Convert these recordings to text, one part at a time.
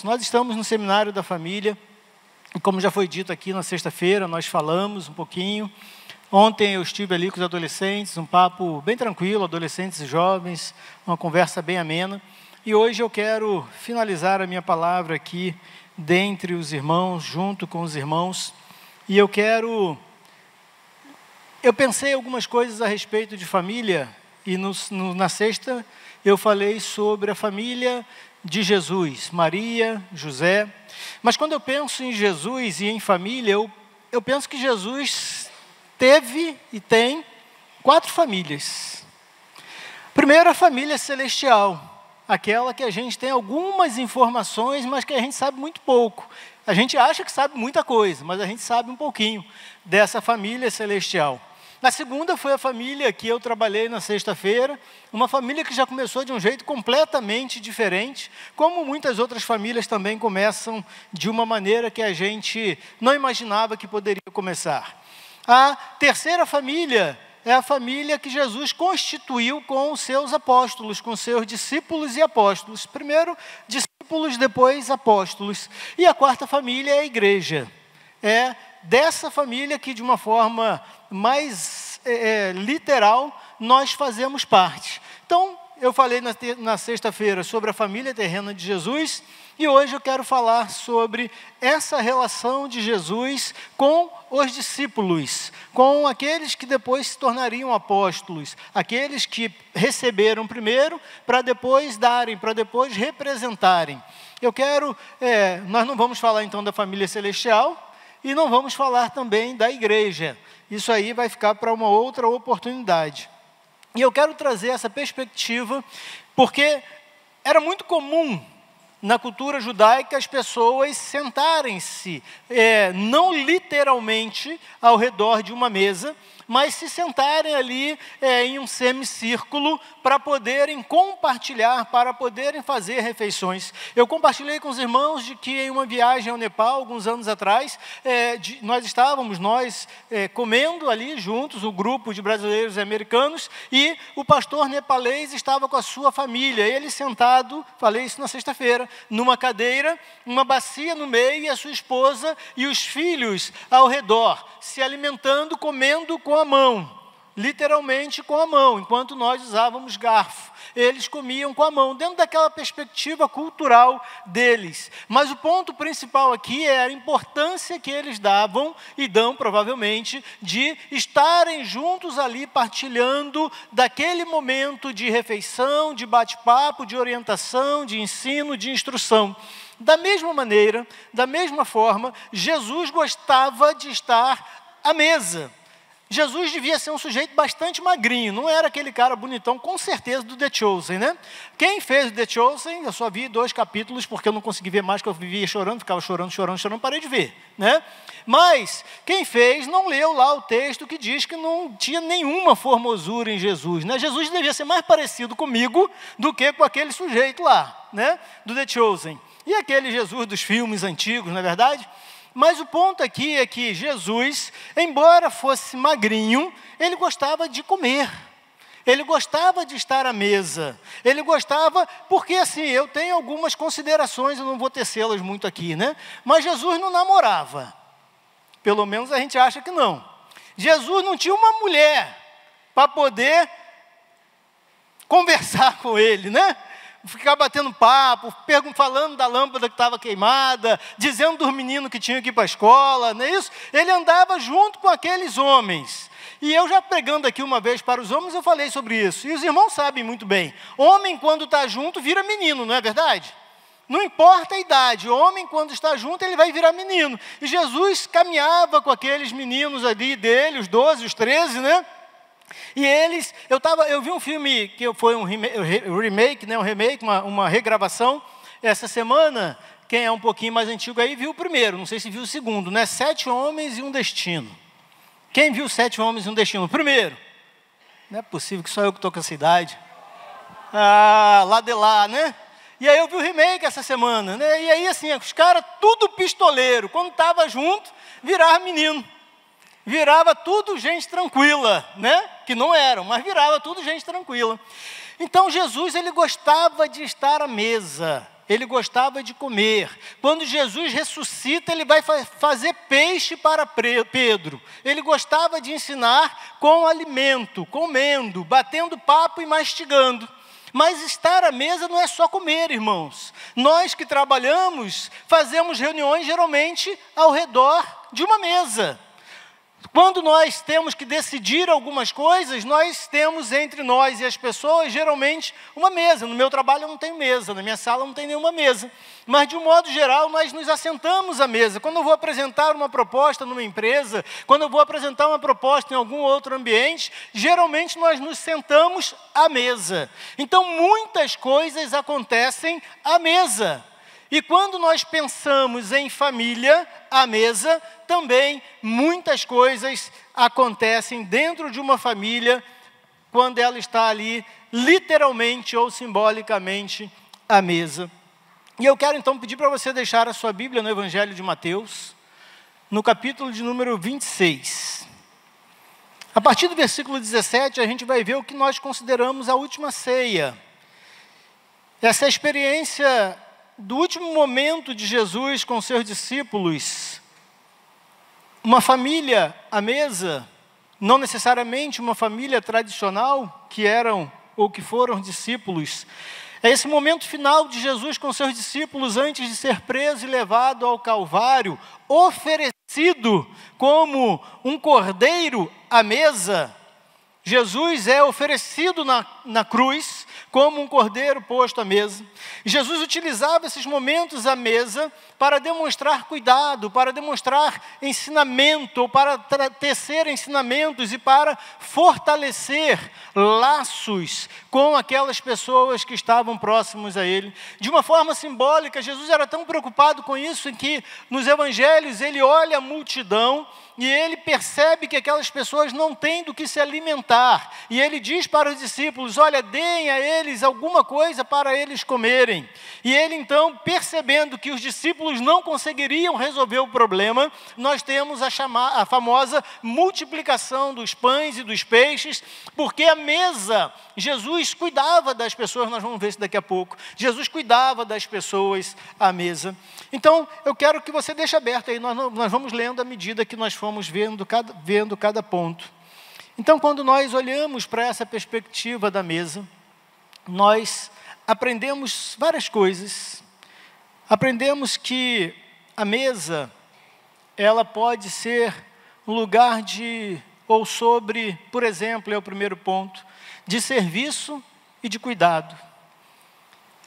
Nós estamos no Seminário da Família, e como já foi dito aqui na sexta-feira, nós falamos um pouquinho. Ontem eu estive ali com os adolescentes, um papo bem tranquilo, adolescentes e jovens, uma conversa bem amena. E hoje eu quero finalizar a minha palavra aqui, dentre os irmãos, junto com os irmãos. E eu pensei algumas coisas a respeito de família, e na sexta eu falei sobre a família de Jesus, Maria, José. Mas quando eu penso em Jesus e em família, eu penso que Jesus teve e tem 4 famílias. Primeiro, a família celestial, aquela que a gente tem algumas informações, mas que a gente sabe muito pouco. A gente acha que sabe muita coisa, mas a gente sabe um pouquinho dessa família celestial. A segunda foi a família que eu trabalhei na sexta-feira, uma família que já começou de um jeito completamente diferente, como muitas outras famílias também começam de uma maneira que a gente não imaginava que poderia começar. A terceira família é a família que Jesus constituiu com os seus apóstolos, com seus discípulos e apóstolos. Primeiro discípulos, depois apóstolos. E a quarta família é a igreja. É dessa família que, de uma forma mais literal, nós fazemos parte. Então, eu falei na sexta-feira sobre a família terrena de Jesus, e hoje eu quero falar sobre essa relação de Jesus com os discípulos, com aqueles que depois se tornariam apóstolos, aqueles que receberam primeiro para depois darem, para depois representarem. Nós não vamos falar então da família celestial e não vamos falar também da igreja. Isso aí vai ficar para uma outra oportunidade. E eu quero trazer essa perspectiva porque era muito comum na cultura judaica as pessoas sentarem-se, não literalmente ao redor de uma mesa, mas se sentarem ali em um semicírculo para poderem compartilhar, para poderem fazer refeições. Eu compartilhei com os irmãos de que em uma viagem ao Nepal, alguns anos atrás, nós estávamos comendo ali juntos, o grupo de brasileiros e americanos, e o pastor nepalês estava com a sua família, ele sentado, falei isso na sexta-feira, numa cadeira, uma bacia no meio, e a sua esposa e os filhos ao redor, se alimentando, comendo com a mão, literalmente com a mão, enquanto nós usávamos garfo. Eles comiam com a mão, dentro daquela perspectiva cultural deles. Mas o ponto principal aqui é a importância que eles davam, e dão provavelmente, de estarem juntos ali, partilhando daquele momento de refeição, de bate-papo, de orientação, de ensino, de instrução. Da mesma maneira, da mesma forma, Jesus gostava de estar à mesa. Jesus devia ser um sujeito bastante magrinho, não era aquele cara bonitão, com certeza, do The Chosen, né? Quem fez o The Chosen, eu só vi 2 capítulos, porque eu não consegui ver mais, porque eu vivia chorando, ficava chorando, parei de ver, né? Mas, quem fez, não leu lá o texto que diz que não tinha nenhuma formosura em Jesus, né? Jesus devia ser mais parecido comigo do que com aquele sujeito lá, né? Do The Chosen. E aquele Jesus dos filmes antigos, não é verdade? Mas o ponto aqui é que Jesus, embora fosse magrinho, ele gostava de comer. Ele gostava de estar à mesa. Ele gostava, porque assim, eu tenho algumas considerações, eu não vou tecê-las muito aqui, né? Mas Jesus não namorava. Pelo menos a gente acha que não. Jesus não tinha uma mulher para poder conversar com ele, né? Ficar batendo papo, falando da lâmpada que estava queimada, dizendo dos meninos que tinham que ir para a escola, não é isso? Ele andava junto com aqueles homens. E eu já pregando aqui uma vez para os homens, eu falei sobre isso. E os irmãos sabem muito bem. Homem, quando está junto, vira menino, não é verdade? Não importa a idade, homem, quando está junto, ele vai virar menino. E Jesus caminhava com aqueles meninos ali dele, os 12, os 13, né? E eles, eu vi um filme que foi um remake, né, uma regravação, essa semana. Quem é um pouquinho mais antigo aí viu o primeiro, não sei se viu o segundo, né? 7 Homens e um Destino. Quem viu 7 Homens e um Destino? O primeiro. Não é possível que só eu que estou com essa idade. Lá de lá, né? E aí eu vi o remake essa semana, né? E aí assim, os caras tudo pistoleiro, quando estava junto, virava menino. Virava tudo gente tranquila, né? Que não eram, mas virava tudo gente tranquila. Então Jesus, ele gostava de estar à mesa. ele gostava de comer. Quando Jesus ressuscita, ele vai fazer peixe para Pedro. Ele gostava de ensinar com alimento, comendo, batendo papo e mastigando. Mas estar à mesa não é só comer, irmãos. Nós que trabalhamos, fazemos reuniões geralmente ao redor de uma mesa. Quando nós temos que decidir algumas coisas, nós temos entre nós e as pessoas, geralmente, uma mesa. No meu trabalho eu não tenho mesa, na minha sala não tem nenhuma mesa. Mas, de um modo geral, nós nos assentamos à mesa. Quando eu vou apresentar uma proposta numa empresa, quando eu vou apresentar uma proposta em algum outro ambiente, geralmente nós nos sentamos à mesa. Então, muitas coisas acontecem à mesa. E quando nós pensamos em família, à mesa, também muitas coisas acontecem dentro de uma família, quando ela está ali, literalmente ou simbolicamente, à mesa. E eu quero então pedir para você deixar a sua Bíblia no Evangelho de Mateus, no capítulo de número 26. A partir do versículo 17, a gente vai ver o que nós consideramos a última ceia. Essa experiência do último momento de Jesus com seus discípulos, uma família à mesa, não necessariamente uma família tradicional, que eram ou que foram discípulos. É esse momento final de Jesus com seus discípulos, antes de ser preso e levado ao Calvário, oferecido como um cordeiro à mesa. Jesus é oferecido na cruz como um cordeiro posto à mesa. Jesus utilizava esses momentos à mesa para demonstrar cuidado, para demonstrar ensinamento, ou para tecer ensinamentos e para fortalecer laços com aquelas pessoas que estavam próximos a ele. De uma forma simbólica, Jesus era tão preocupado com isso, em que nos evangelhos ele olha a multidão e ele percebe que aquelas pessoas não têm do que se alimentar. E ele diz para os discípulos: olha, deem a eles alguma coisa para eles comerem. E ele então, percebendo que os discípulos não conseguiriam resolver o problema, nós temos a famosa multiplicação dos pães e dos peixes, porque a mesa, Jesus cuidava das pessoas, nós vamos ver isso daqui a pouco. Jesus cuidava das pessoas à mesa. Então, eu quero que você deixe aberto aí, nós vamos lendo à medida que nós fomos vendo cada ponto. Então, quando nós olhamos para essa perspectiva da mesa, nós aprendemos várias coisas. Aprendemos que a mesa, ela pode ser um lugar de, ou sobre, por exemplo, é o primeiro ponto, de serviço e de cuidado.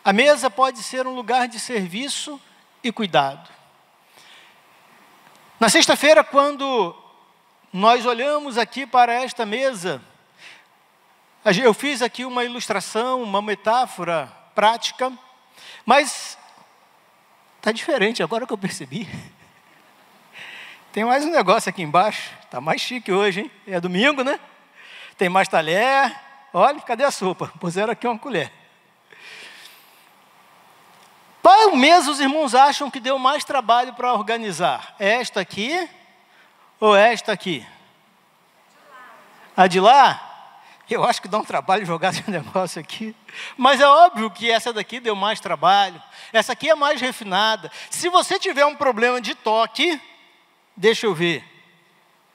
A mesa pode ser um lugar de serviço e cuidado. Na sexta-feira, quando nós olhamos aqui para esta mesa, eu fiz aqui uma ilustração, uma metáfora prática, mas está diferente agora que eu percebi. Tem mais um negócio aqui embaixo, está mais chique hoje, hein? É domingo, né? Tem mais talher. Olha, cadê a sopa? Puseram aqui uma colher. Qual mesa os irmãos acham que deu mais trabalho para organizar? Esta aqui ou esta aqui? A de lá? Eu acho que dá um trabalho jogar esse negócio aqui. Mas é óbvio que essa daqui deu mais trabalho. Essa aqui é mais refinada. Se você tiver um problema de toque, deixa eu ver.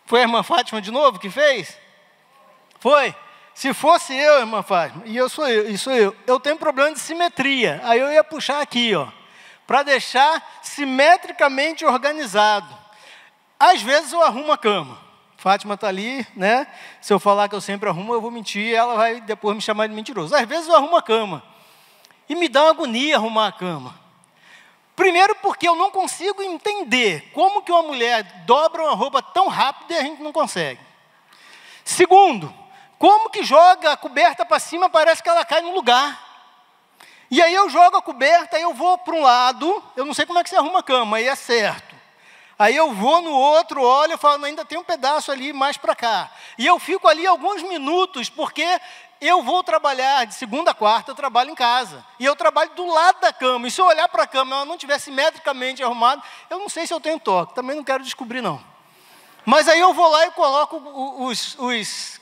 Foi a irmã Fátima de novo que fez? Foi? Se fosse eu, irmã Fátima, e sou eu, eu tenho problema de simetria. Aí eu ia puxar aqui, ó, para deixar simetricamente organizado. Às vezes eu arrumo a cama. Fátima está ali, né? Se eu falar que eu sempre arrumo, eu vou mentir, ela vai depois me chamar de mentiroso. Às vezes eu arrumo a cama. E me dá uma agonia arrumar a cama. Primeiro porque eu não consigo entender como que uma mulher dobra uma roupa tão rápido e a gente não consegue. Segundo, como que joga a coberta para cima, parece que ela cai no lugar. E aí eu jogo a coberta, aí eu vou para um lado, eu não sei como é que você arruma a cama, aí é certo. Aí eu vou no outro, olho, eu falo, ainda tem um pedaço ali mais para cá. E eu fico ali alguns minutos, porque eu vou trabalhar de segunda a quarta, eu trabalho em casa. E eu trabalho do lado da cama. E se eu olhar para a cama e ela não estiver simetricamente arrumada, eu não sei se eu tenho toque, também não quero descobrir não. Mas aí eu vou lá e coloco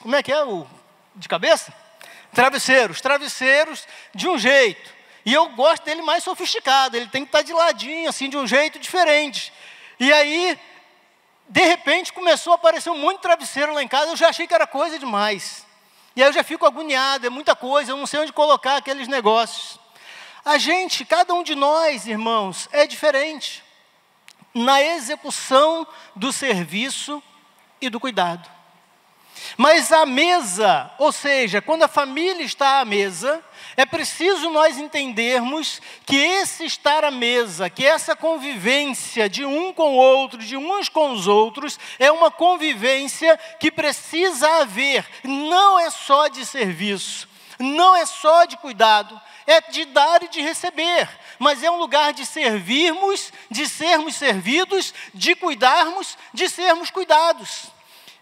como é que é o de cabeça? Travesseiros de um jeito. E eu gosto dele mais sofisticado, ele tem que estar de ladinho, assim, de um jeito diferente. E aí, de repente, começou a aparecer um monte de travesseiro lá em casa, eu já achei que era coisa demais. E aí eu já fico agoniado, é muita coisa, eu não sei onde colocar aqueles negócios. A gente, cada um de nós, irmãos, é diferente na execução do serviço e do cuidado. Mas a mesa, ou seja, quando a família está à mesa, é preciso nós entendermos que esse estar à mesa, que essa convivência de um com o outro, de uns com os outros, é uma convivência que precisa haver, não é só de serviço, não é só de cuidado, é de dar e de receber, mas é um lugar de servirmos, de sermos servidos, de cuidarmos, de sermos cuidados.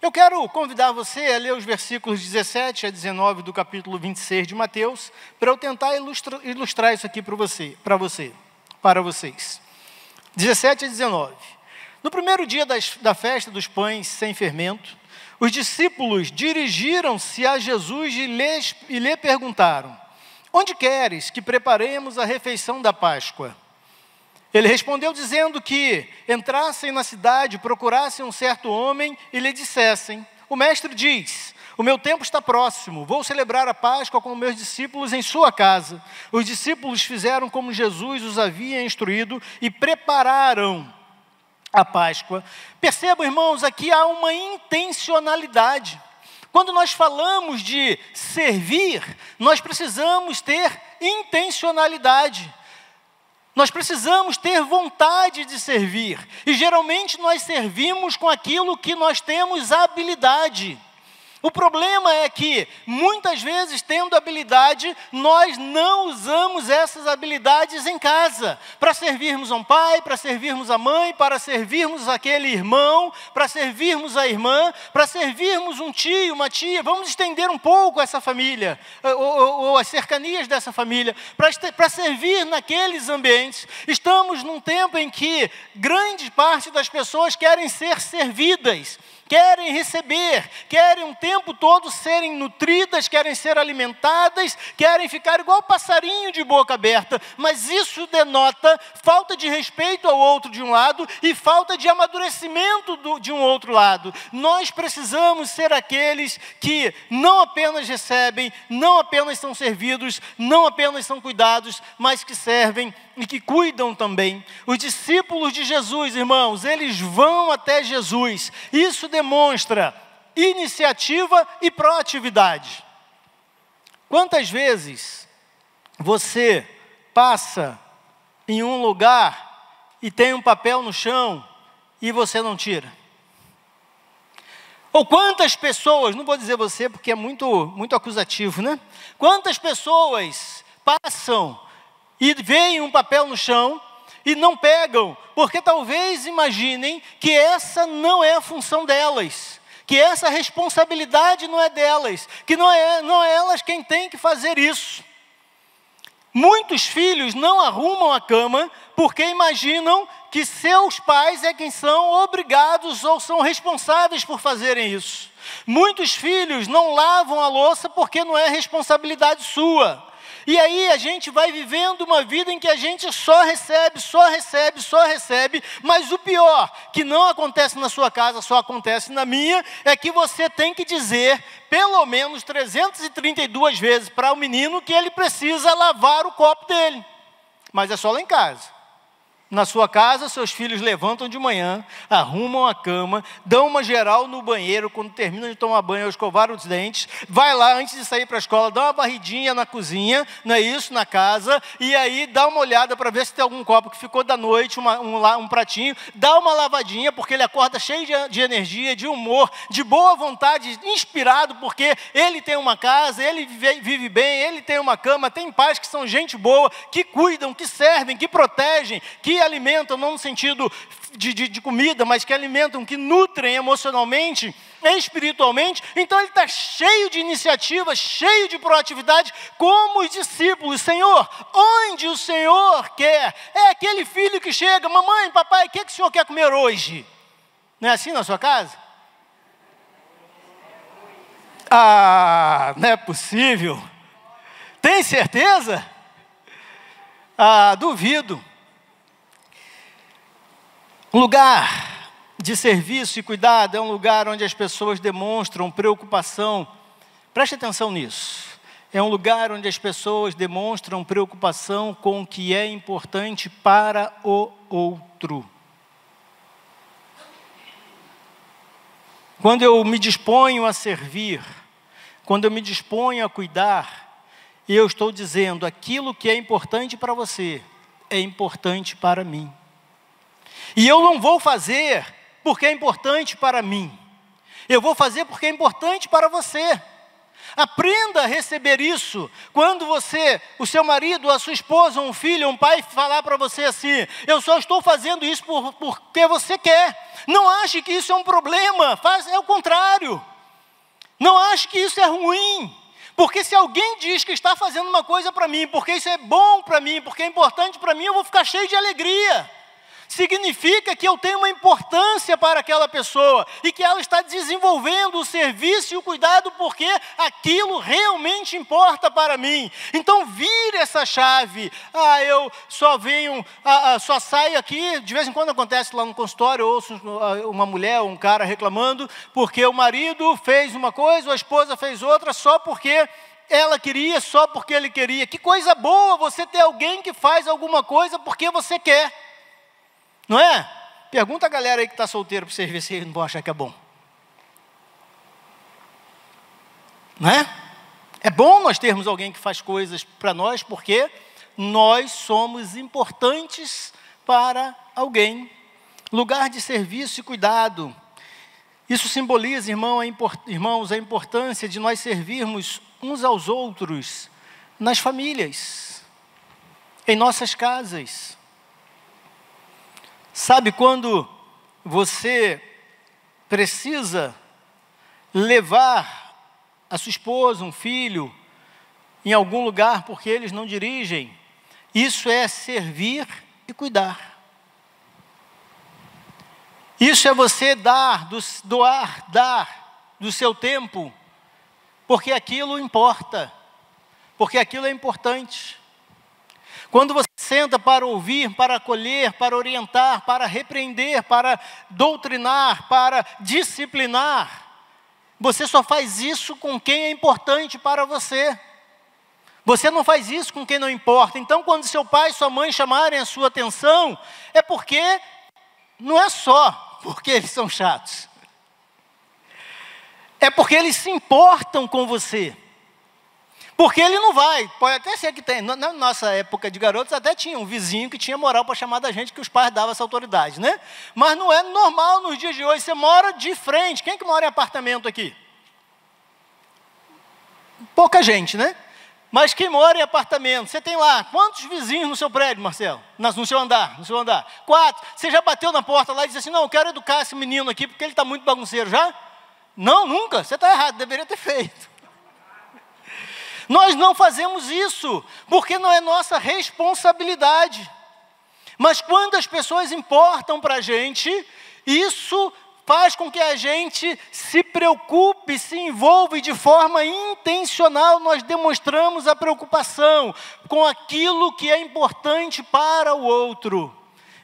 Eu quero convidar você a ler os versículos 17 a 19 do capítulo 26 de Mateus, para eu tentar ilustrar isso aqui para vocês. 17 a 19. No primeiro dia da festa dos pães sem fermento, os discípulos dirigiram-se a Jesus e lhe perguntaram: onde queres que preparemos a refeição da Páscoa? Ele respondeu dizendo que entrassem na cidade, procurassem um certo homem e lhe dissessem: o mestre diz, o meu tempo está próximo, vou celebrar a Páscoa com meus discípulos em sua casa. Os discípulos fizeram como Jesus os havia instruído e prepararam a Páscoa. Percebam, irmãos, aqui há uma intencionalidade. Quando nós falamos de servir, nós precisamos ter intencionalidade. Nós precisamos ter vontade de servir. E geralmente nós servimos com aquilo que nós temos habilidade. O problema é que, muitas vezes, tendo habilidade, nós não usamos essas habilidades em casa, para servirmos a um pai, para servirmos a mãe, para servirmos aquele irmão, para servirmos a irmã, para servirmos um tio, uma tia. Vamos estender um pouco essa família, ou as cercanias dessa família, para servir naqueles ambientes. Estamos num tempo em que grande parte das pessoas querem ser servidas, querem receber, querem o tempo todo serem nutridas, querem ser alimentadas, querem ficar igual passarinho de boca aberta, mas isso denota falta de respeito ao outro de um lado e falta de amadurecimento de um outro lado. Nós precisamos ser aqueles que não apenas recebem, não apenas são servidos, não apenas são cuidados, mas que servem e que cuidam também. Os discípulos de Jesus, irmãos, eles vão até Jesus. Isso demonstra iniciativa e proatividade. Quantas vezes você passa em um lugar e tem um papel no chão e você não tira? Ou quantas pessoas, não vou dizer você porque é muito acusativo, né? Quantas pessoas passam e veem um papel no chão e não pegam, porque talvez imaginem que essa não é a função delas, que essa responsabilidade não é delas, que não é elas quem tem que fazer isso. Muitos filhos não arrumam a cama porque imaginam que seus pais é quem são obrigados ou são responsáveis por fazerem isso. Muitos filhos não lavam a louça porque não é responsabilidade sua. E aí a gente vai vivendo uma vida em que a gente só recebe, mas o pior, que não acontece na sua casa, só acontece na minha, é que você tem que dizer pelo menos 332 vezes para o menino que ele precisa lavar o copo dele. Mas é só lá em casa. Na sua casa, seus filhos levantam de manhã, arrumam a cama, dão uma geral no banheiro, quando terminam de tomar banho ou escovar os dentes, vai lá antes de sair para a escola, dá uma varridinha na cozinha, não é isso, na casa, e aí dá uma olhada para ver se tem algum copo que ficou da noite, um pratinho, dá uma lavadinha, porque ele acorda cheio de energia, de humor, de boa vontade, inspirado, porque ele tem uma casa, ele vive bem, ele tem uma cama, tem pais que são gente boa, que cuidam, que servem, que protegem, que alimentam, não no sentido de comida, mas que alimentam, que nutrem emocionalmente e espiritualmente. Então ele está cheio de iniciativa, cheio de proatividade, como os discípulos. Senhor, onde o Senhor quer? É aquele filho que chega: mamãe, papai, o que o Senhor quer comer hoje? Não é assim na sua casa? Ah, não é possível. Tem certeza? Duvido. Um lugar de serviço e cuidado é um lugar onde as pessoas demonstram preocupação. Preste atenção nisso. É um lugar onde as pessoas demonstram preocupação com o que é importante para o outro. Quando eu me disponho a servir, quando eu me disponho a cuidar, eu estou dizendo, aquilo que é importante para você, é importante para mim. E eu não vou fazer porque é importante para mim. Eu vou fazer porque é importante para você. Aprenda a receber isso. Quando o seu marido, a sua esposa, um filho, um pai falar para você assim, eu só estou fazendo isso porque você quer. Não ache que isso é um problema, é o contrário. Não ache que isso é ruim. Porque se alguém diz que está fazendo uma coisa para mim, porque isso é bom para mim, porque é importante para mim, eu vou ficar cheio de alegria. Significa que eu tenho uma importância para aquela pessoa e que ela está desenvolvendo o serviço e o cuidado porque aquilo realmente importa para mim. Então vire essa chave. Eu só venho, só saio aqui, de vez em quando acontece lá no consultório, eu ouço uma mulher ou um cara reclamando porque o marido fez uma coisa, ou a esposa fez outra, só porque ela queria, só porque ele queria. Que coisa boa você ter alguém que faz alguma coisa porque você quer. Não é? Pergunta a galera aí que está solteira para vocês ver se eles não vão achar que é bom. Não é? É bom nós termos alguém que faz coisas para nós, porque nós somos importantes para alguém. Lugar de serviço e cuidado. Isso simboliza, irmãos, a importância de nós servirmos uns aos outros nas famílias, em nossas casas. Sabe quando você precisa levar a sua esposa, um filho, em algum lugar porque eles não dirigem? Isso é servir e cuidar. Isso é você dar do seu tempo, porque aquilo importa, porque aquilo é importante. Quando você senta para ouvir, para acolher, para orientar, para repreender, para doutrinar, para disciplinar, você só faz isso com quem é importante para você. Você não faz isso com quem não importa. Então, quando seu pai e sua mãe chamarem a sua atenção, é porque, não é só porque eles são chatos. É porque eles se importam com você. Porque ele não vai, pode até ser que tenha, na nossa época de garotos até tinha um vizinho que tinha moral para chamar da gente, que os pais davam essa autoridade, né? Mas não é normal nos dias de hoje, você mora de frente. Quem que mora em apartamento aqui? Pouca gente, né? Mas quem mora em apartamento, você tem lá, quantos vizinhos no seu prédio, Marcelo? No seu andar? 4. Você já bateu na porta lá e disse assim, não, eu quero educar esse menino aqui, porque ele está muito bagunceiro, já? Não, nunca, você está errado, deveria ter feito. Nós não fazemos isso, porque não é nossa responsabilidade. Mas quando as pessoas importam para a gente, isso faz com que a gente se preocupe, se envolva e de forma intencional nós demonstramos a preocupação com aquilo que é importante para o outro.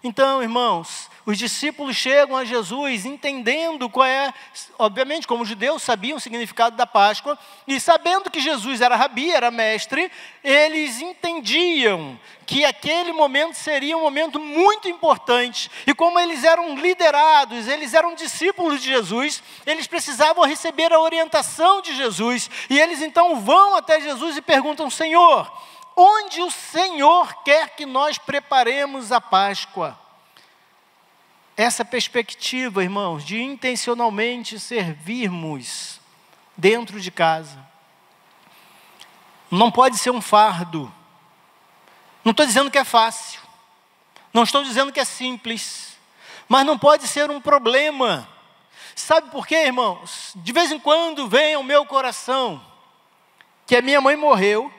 Então, irmãos, os discípulos chegam a Jesus entendendo qual é, obviamente, como os judeus sabiam o significado da Páscoa, e sabendo que Jesus era rabi, era mestre, eles entendiam que aquele momento seria um momento muito importante, e como eles eram liderados, eles eram discípulos de Jesus, eles precisavam receber a orientação de Jesus, e eles então vão até Jesus e perguntam, Senhor, onde o Senhor quer que nós preparemos a Páscoa? Essa perspectiva, irmãos, de intencionalmente servirmos dentro de casa, não pode ser um fardo. Não estou dizendo que é fácil, não estou dizendo que é simples, mas não pode ser um problema. Sabe por quê, irmãos? De vez em quando vem ao meu coração que a minha mãe morreu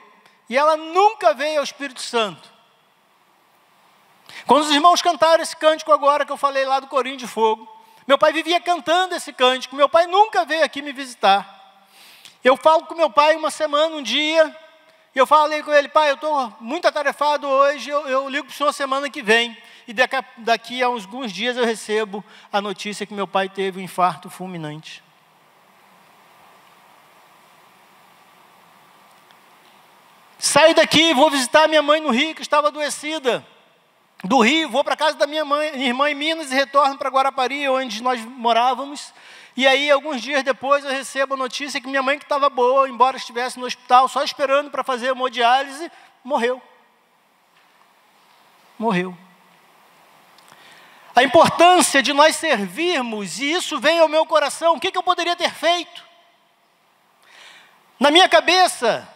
e ela nunca veio ao Espírito Santo. Quando os irmãos cantaram esse cântico agora que eu falei lá do Corinho de Fogo, meu pai vivia cantando esse cântico, meu pai nunca veio aqui me visitar. Eu falo com meu pai uma semana, um dia, E eu falei com ele: pai, eu estou muito atarefado hoje, eu ligo para o senhor semana que vem. E daqui a alguns dias eu recebo a notícia que meu pai teve um infarto fulminante. Saio daqui, vou visitar minha mãe no Rio, que estava adoecida. Do Rio, vou para a casa da minha irmã em Minas e retorno para Guarapari, onde nós morávamos. E aí, alguns dias depois, eu recebo a notícia que minha mãe, que estava boa, embora estivesse no hospital, só esperando para fazer hemodiálise, morreu. Morreu. A importância de nós servirmos, e isso veio ao meu coração, o que eu poderia ter feito? Na minha cabeça,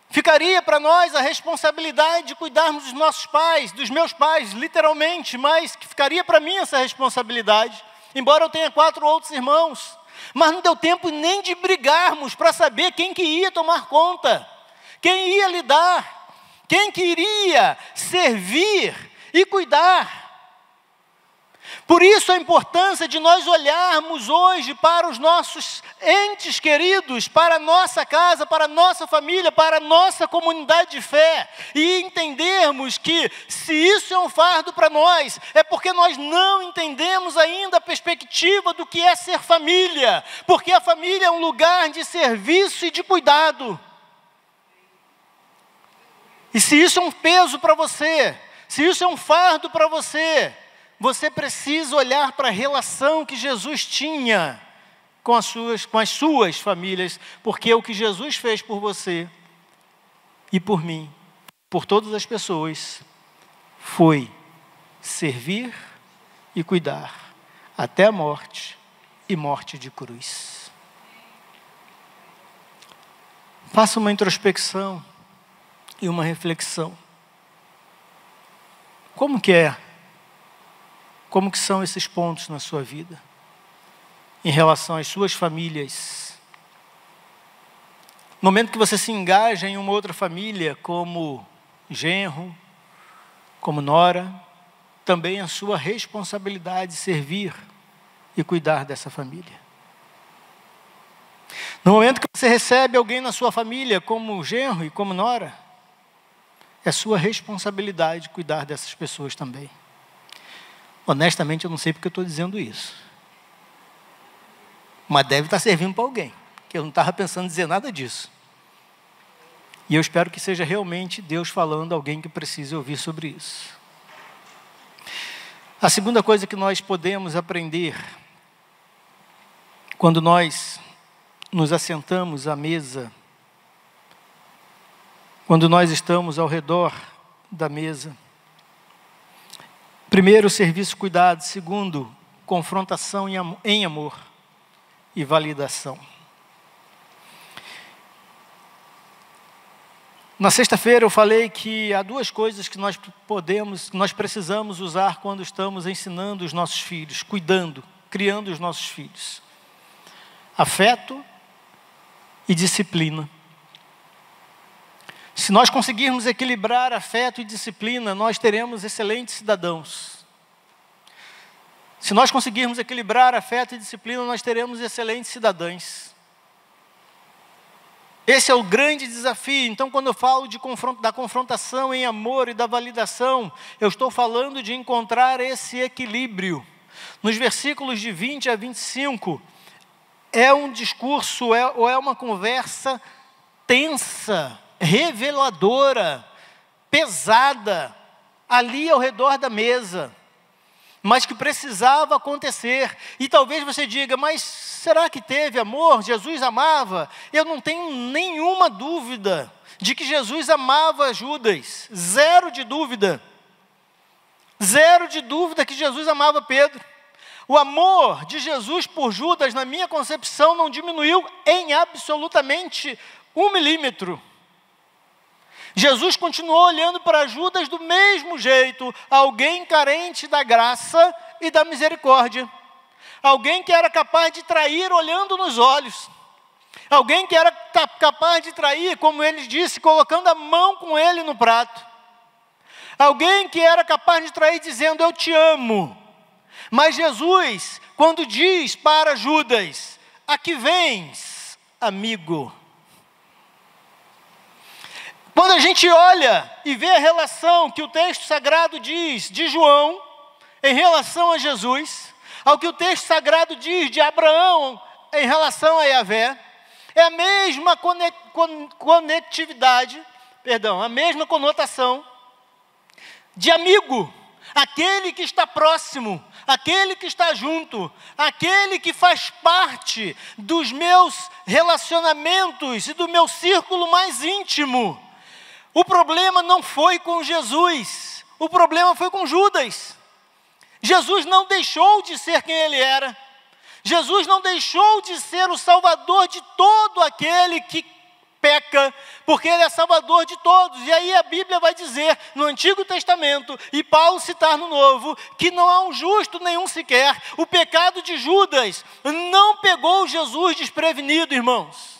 ficaria para nós a responsabilidade de cuidarmos dos nossos pais, dos meus pais, literalmente, mas que ficaria para mim essa responsabilidade, embora eu tenha 4 outros irmãos. Mas não deu tempo nem de brigarmos para saber quem que ia tomar conta, quem ia lidar, quem que iria servir e cuidar. Por isso a importância de nós olharmos hoje para os nossos entes queridos, para a nossa casa, para a nossa família, para a nossa comunidade de fé, e entendermos que se isso é um fardo para nós, é porque nós não entendemos ainda a perspectiva do que é ser família, porque a família é um lugar de serviço e de cuidado. E se isso é um peso para você, se isso é um fardo para você, você precisa olhar para a relação que Jesus tinha com as suas famílias, porque o que Jesus fez por você e por mim, por todas as pessoas, foi servir e cuidar até a morte e morte de cruz. Faça uma introspecção e uma reflexão. Como que são esses pontos na sua vida, em relação às suas famílias? No momento que você se engaja em uma outra família, como genro, como nora, também é a sua responsabilidade servir e cuidar dessa família. No momento que você recebe alguém na sua família, como genro e como nora, é sua responsabilidade cuidar dessas pessoas também. Honestamente, eu não sei porque eu estou dizendo isso. Mas deve estar servindo para alguém, que eu não estava pensando em dizer nada disso. E eu espero que seja realmente Deus falando a alguém que precise ouvir sobre isso. A segunda coisa que nós podemos aprender, quando nós nos assentamos à mesa, quando nós estamos ao redor da mesa, primeiro, serviço, cuidado. Segundo, confrontação em amor e validação. Na sexta-feira eu falei que há 2 coisas que nós precisamos usar quando estamos ensinando os nossos filhos, cuidando, criando os nossos filhos: afeto e disciplina. Se nós conseguirmos equilibrar afeto e disciplina, nós teremos excelentes cidadãos. Se nós conseguirmos equilibrar afeto e disciplina, nós teremos excelentes cidadãs. Esse é o grande desafio. Então, quando eu falo da confrontação em amor e da validação, eu estou falando de encontrar esse equilíbrio. Nos versículos de 20 a 25, é um discurso, ou é uma conversa tensa, reveladora, pesada, ali ao redor da mesa, mas que precisava acontecer. E talvez você diga: mas será que teve amor? Jesus amava? Eu não tenho nenhuma dúvida de que Jesus amava Judas, zero de dúvida que Jesus amava Pedro. O amor de Jesus por Judas, na minha concepção, não diminuiu em absolutamente 1 milímetro. Jesus continuou olhando para Judas do mesmo jeito, alguém carente da graça e da misericórdia, alguém que era capaz de trair olhando nos olhos, alguém que era capaz de trair, como ele disse, colocando a mão com ele no prato, alguém que era capaz de trair dizendo: eu te amo. Mas Jesus, quando diz para Judas: a que vens, amigo? Quando a gente olha e vê a relação que o texto sagrado diz de João em relação a Jesus, ao que o texto sagrado diz de Abraão em relação a Yahvé, é a mesma conectividade, a mesma conotação de amigo, aquele que está próximo, aquele que está junto, aquele que faz parte dos meus relacionamentos e do meu círculo mais íntimo. O problema não foi com Jesus, o problema foi com Judas. Jesus não deixou de ser quem ele era. Jesus não deixou de ser o salvador de todo aquele que peca, porque ele é salvador de todos. E aí a Bíblia vai dizer, no Antigo Testamento, e Paulo citar no Novo, que não há um justo nenhum sequer. O pecado de Judas não pegou Jesus desprevenido, irmãos.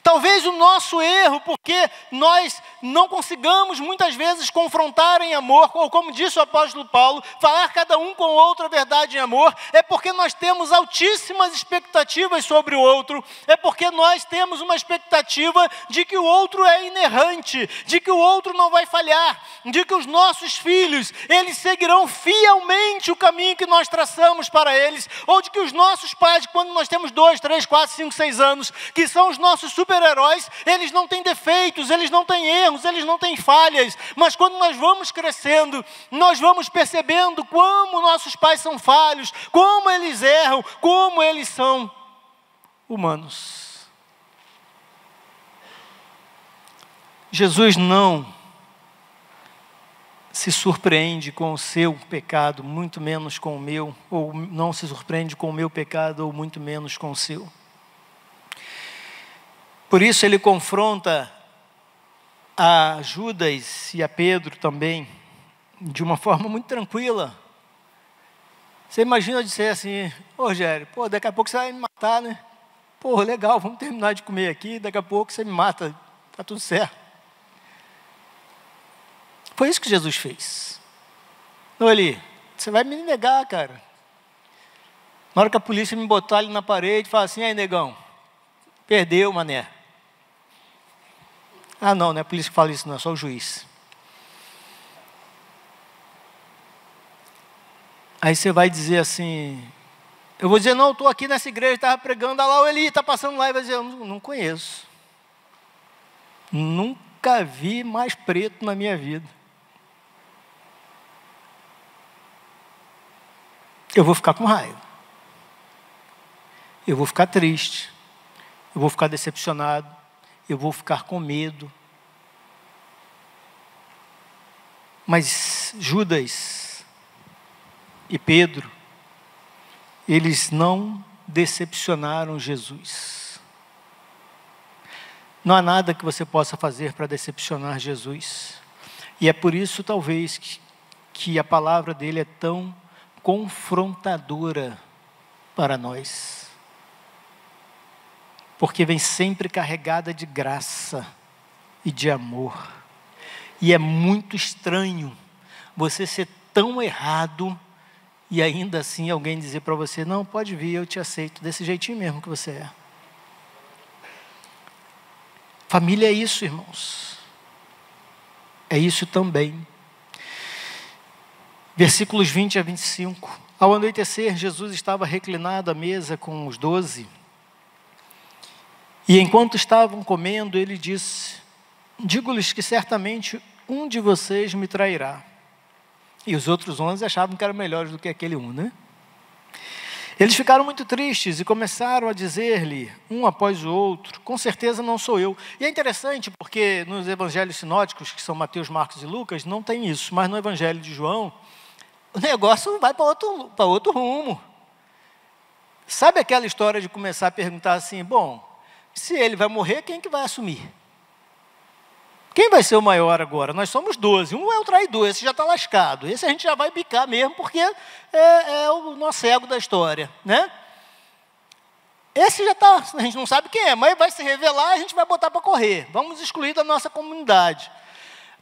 Talvez o nosso erro, porque nós não consigamos muitas vezes confrontar em amor, ou como disse o apóstolo Paulo, falar cada um com o outro a verdade em amor, é porque nós temos altíssimas expectativas sobre o outro, é porque nós temos uma expectativa de que o outro é inerrante, de que o outro não vai falhar, de que os nossos filhos, eles seguirão fielmente o caminho que nós traçamos para eles, ou de que os nossos pais, quando nós temos 2, 3, 4, 5, 6 anos, que são os nossos super-heróis, eles não têm defeitos, eles não têm erros, eles não têm falhas, mas quando nós vamos crescendo, nós vamos percebendo como nossos pais são falhos, como eles erram, como eles são humanos. Jesus não se surpreende com o seu pecado, muito menos com o meu, ou não se surpreende com o meu pecado, ou muito menos com o seu. Por isso ele confronta a Judas e a Pedro também, de uma forma muito tranquila. Você imagina dizer assim, ô Rogério, daqui a pouco você vai me matar, né? Legal, vamos terminar de comer aqui, daqui a pouco você me mata, está tudo certo. Foi isso que Jesus fez. Não, ele, você vai me negar, cara. Na hora que a polícia me botar ali na parede, fala assim, aí negão, perdeu, mané. Ah, não é a polícia que fala isso, não, é só o juiz. Aí você vai dizer assim, eu vou dizer, não, eu estou aqui nessa igreja, estava pregando, olha lá o Eli, está passando lá, e vai dizer, eu não conheço. Nunca vi mais preto na minha vida. Eu vou ficar com raiva. Eu vou ficar triste. Eu vou ficar decepcionado. Eu vou ficar com medo. Mas Judas e Pedro, eles não decepcionaram Jesus. Não há nada que você possa fazer para decepcionar Jesus. E é por isso, talvez, que a palavra dele é tão confrontadora para nós. Porque vem sempre carregada de graça e de amor. E é muito estranho você ser tão errado e ainda assim alguém dizer para você, não, pode vir, eu te aceito, desse jeitinho mesmo que você é. Família é isso, irmãos. É isso também. Versículos 20 a 25. Ao anoitecer, Jesus estava reclinado à mesa com os 12. E enquanto estavam comendo, ele disse, digo-lhes que certamente um de vocês me trairá. E os outros 11 achavam que eram melhores do que aquele um, né? Eles ficaram muito tristes e começaram a dizer-lhe, um após o outro, com certeza não sou eu. E é interessante porque nos evangelhos sinóticos, que são Mateus, Marcos e Lucas, não tem isso. Mas no evangelho de João, o negócio vai para outro rumo. Sabe aquela história de começar a perguntar assim, bom, se ele vai morrer, quem que vai assumir? Quem vai ser o maior agora? Nós somos 12, um é o traidor, esse já está lascado. Esse a gente já vai bicar mesmo, porque é o nosso ego da história, né? Esse já está, a gente não sabe quem é, mas vai se revelar e a gente vai botar para correr. Vamos excluir da nossa comunidade.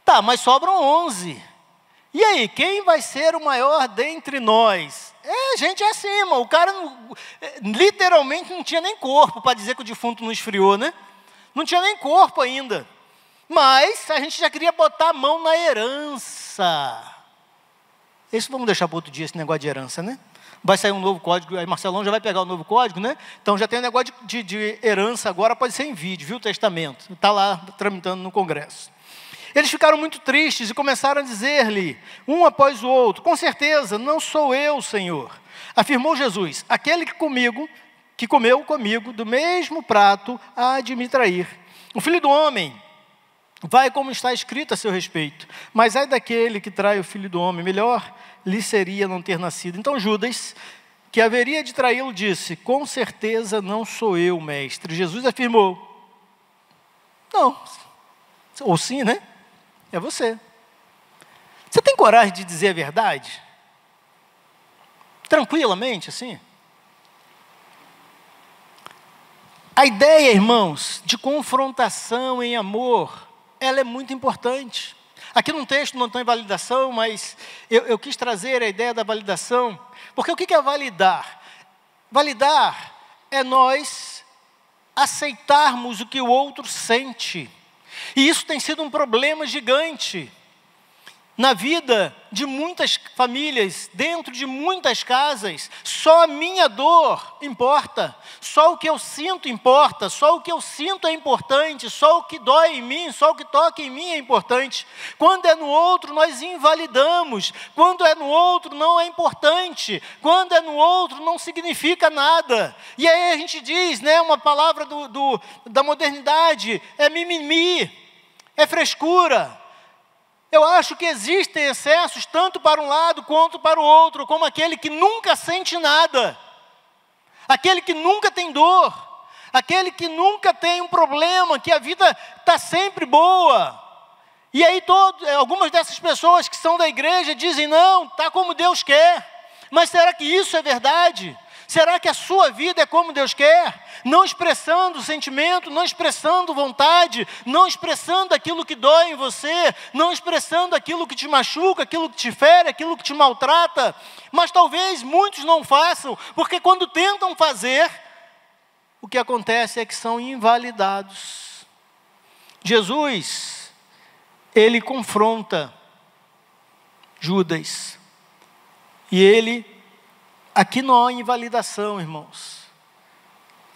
Tá, mas sobram 11. E aí, quem vai ser o maior dentre nós? Gente acima, o cara literalmente não tinha nem corpo para dizer que o defunto não esfriou, né? Não tinha nem corpo ainda. Mas a gente já queria botar a mão na herança. Isso vamos deixar para outro dia, esse negócio de herança, né? Vai sair um novo código, aí Marcelão já vai pegar o novo código, né? Então já tem um negócio de herança agora, pode ser em vídeo, viu o testamento? Está lá tramitando no Congresso. Eles ficaram muito tristes e começaram a dizer-lhe, um após o outro, com certeza, não sou eu, Senhor. Afirmou Jesus, aquele que comeu comigo do mesmo prato, há de me trair. O Filho do Homem vai como está escrito a seu respeito, mas ai daquele que trai o Filho do Homem, melhor lhe seria não ter nascido. Então Judas, que haveria de traí-lo, disse, com certeza não sou eu, mestre. Jesus afirmou, não, ou sim, né? É você. Você tem coragem de dizer a verdade? Tranquilamente, assim? A ideia, irmãos, de confrontação em amor, ela é muito importante. Aqui num texto não tem validação, mas eu quis trazer a ideia da validação, porque o que é validar? Validar é nós aceitarmos o que o outro sente. E isso tem sido um problema gigante na vida de muitas famílias, dentro de muitas casas. Só a minha dor importa, só o que eu sinto importa, só o que eu sinto é importante, só o que dói em mim, só o que toca em mim é importante. Quando é no outro, nós invalidamos. Quando é no outro, não é importante. Quando é no outro, não significa nada. E aí a gente diz, né, uma palavra da modernidade, é mimimi, é frescura. Eu acho que existem excessos tanto para um lado quanto para o outro, como aquele que nunca sente nada, aquele que nunca tem dor, aquele que nunca tem um problema, que a vida está sempre boa. E aí algumas dessas pessoas que são da igreja dizem, não, está como Deus quer. Mas será que isso é verdade? Será que a sua vida é como Deus quer? Não expressando sentimento, não expressando vontade, não expressando aquilo que dói em você, não expressando aquilo que te machuca, aquilo que te fere, aquilo que te maltrata. Mas talvez muitos não façam, porque quando tentam fazer, o que acontece é que são invalidados. Jesus, ele confronta Judas, e aqui não há invalidação, irmãos.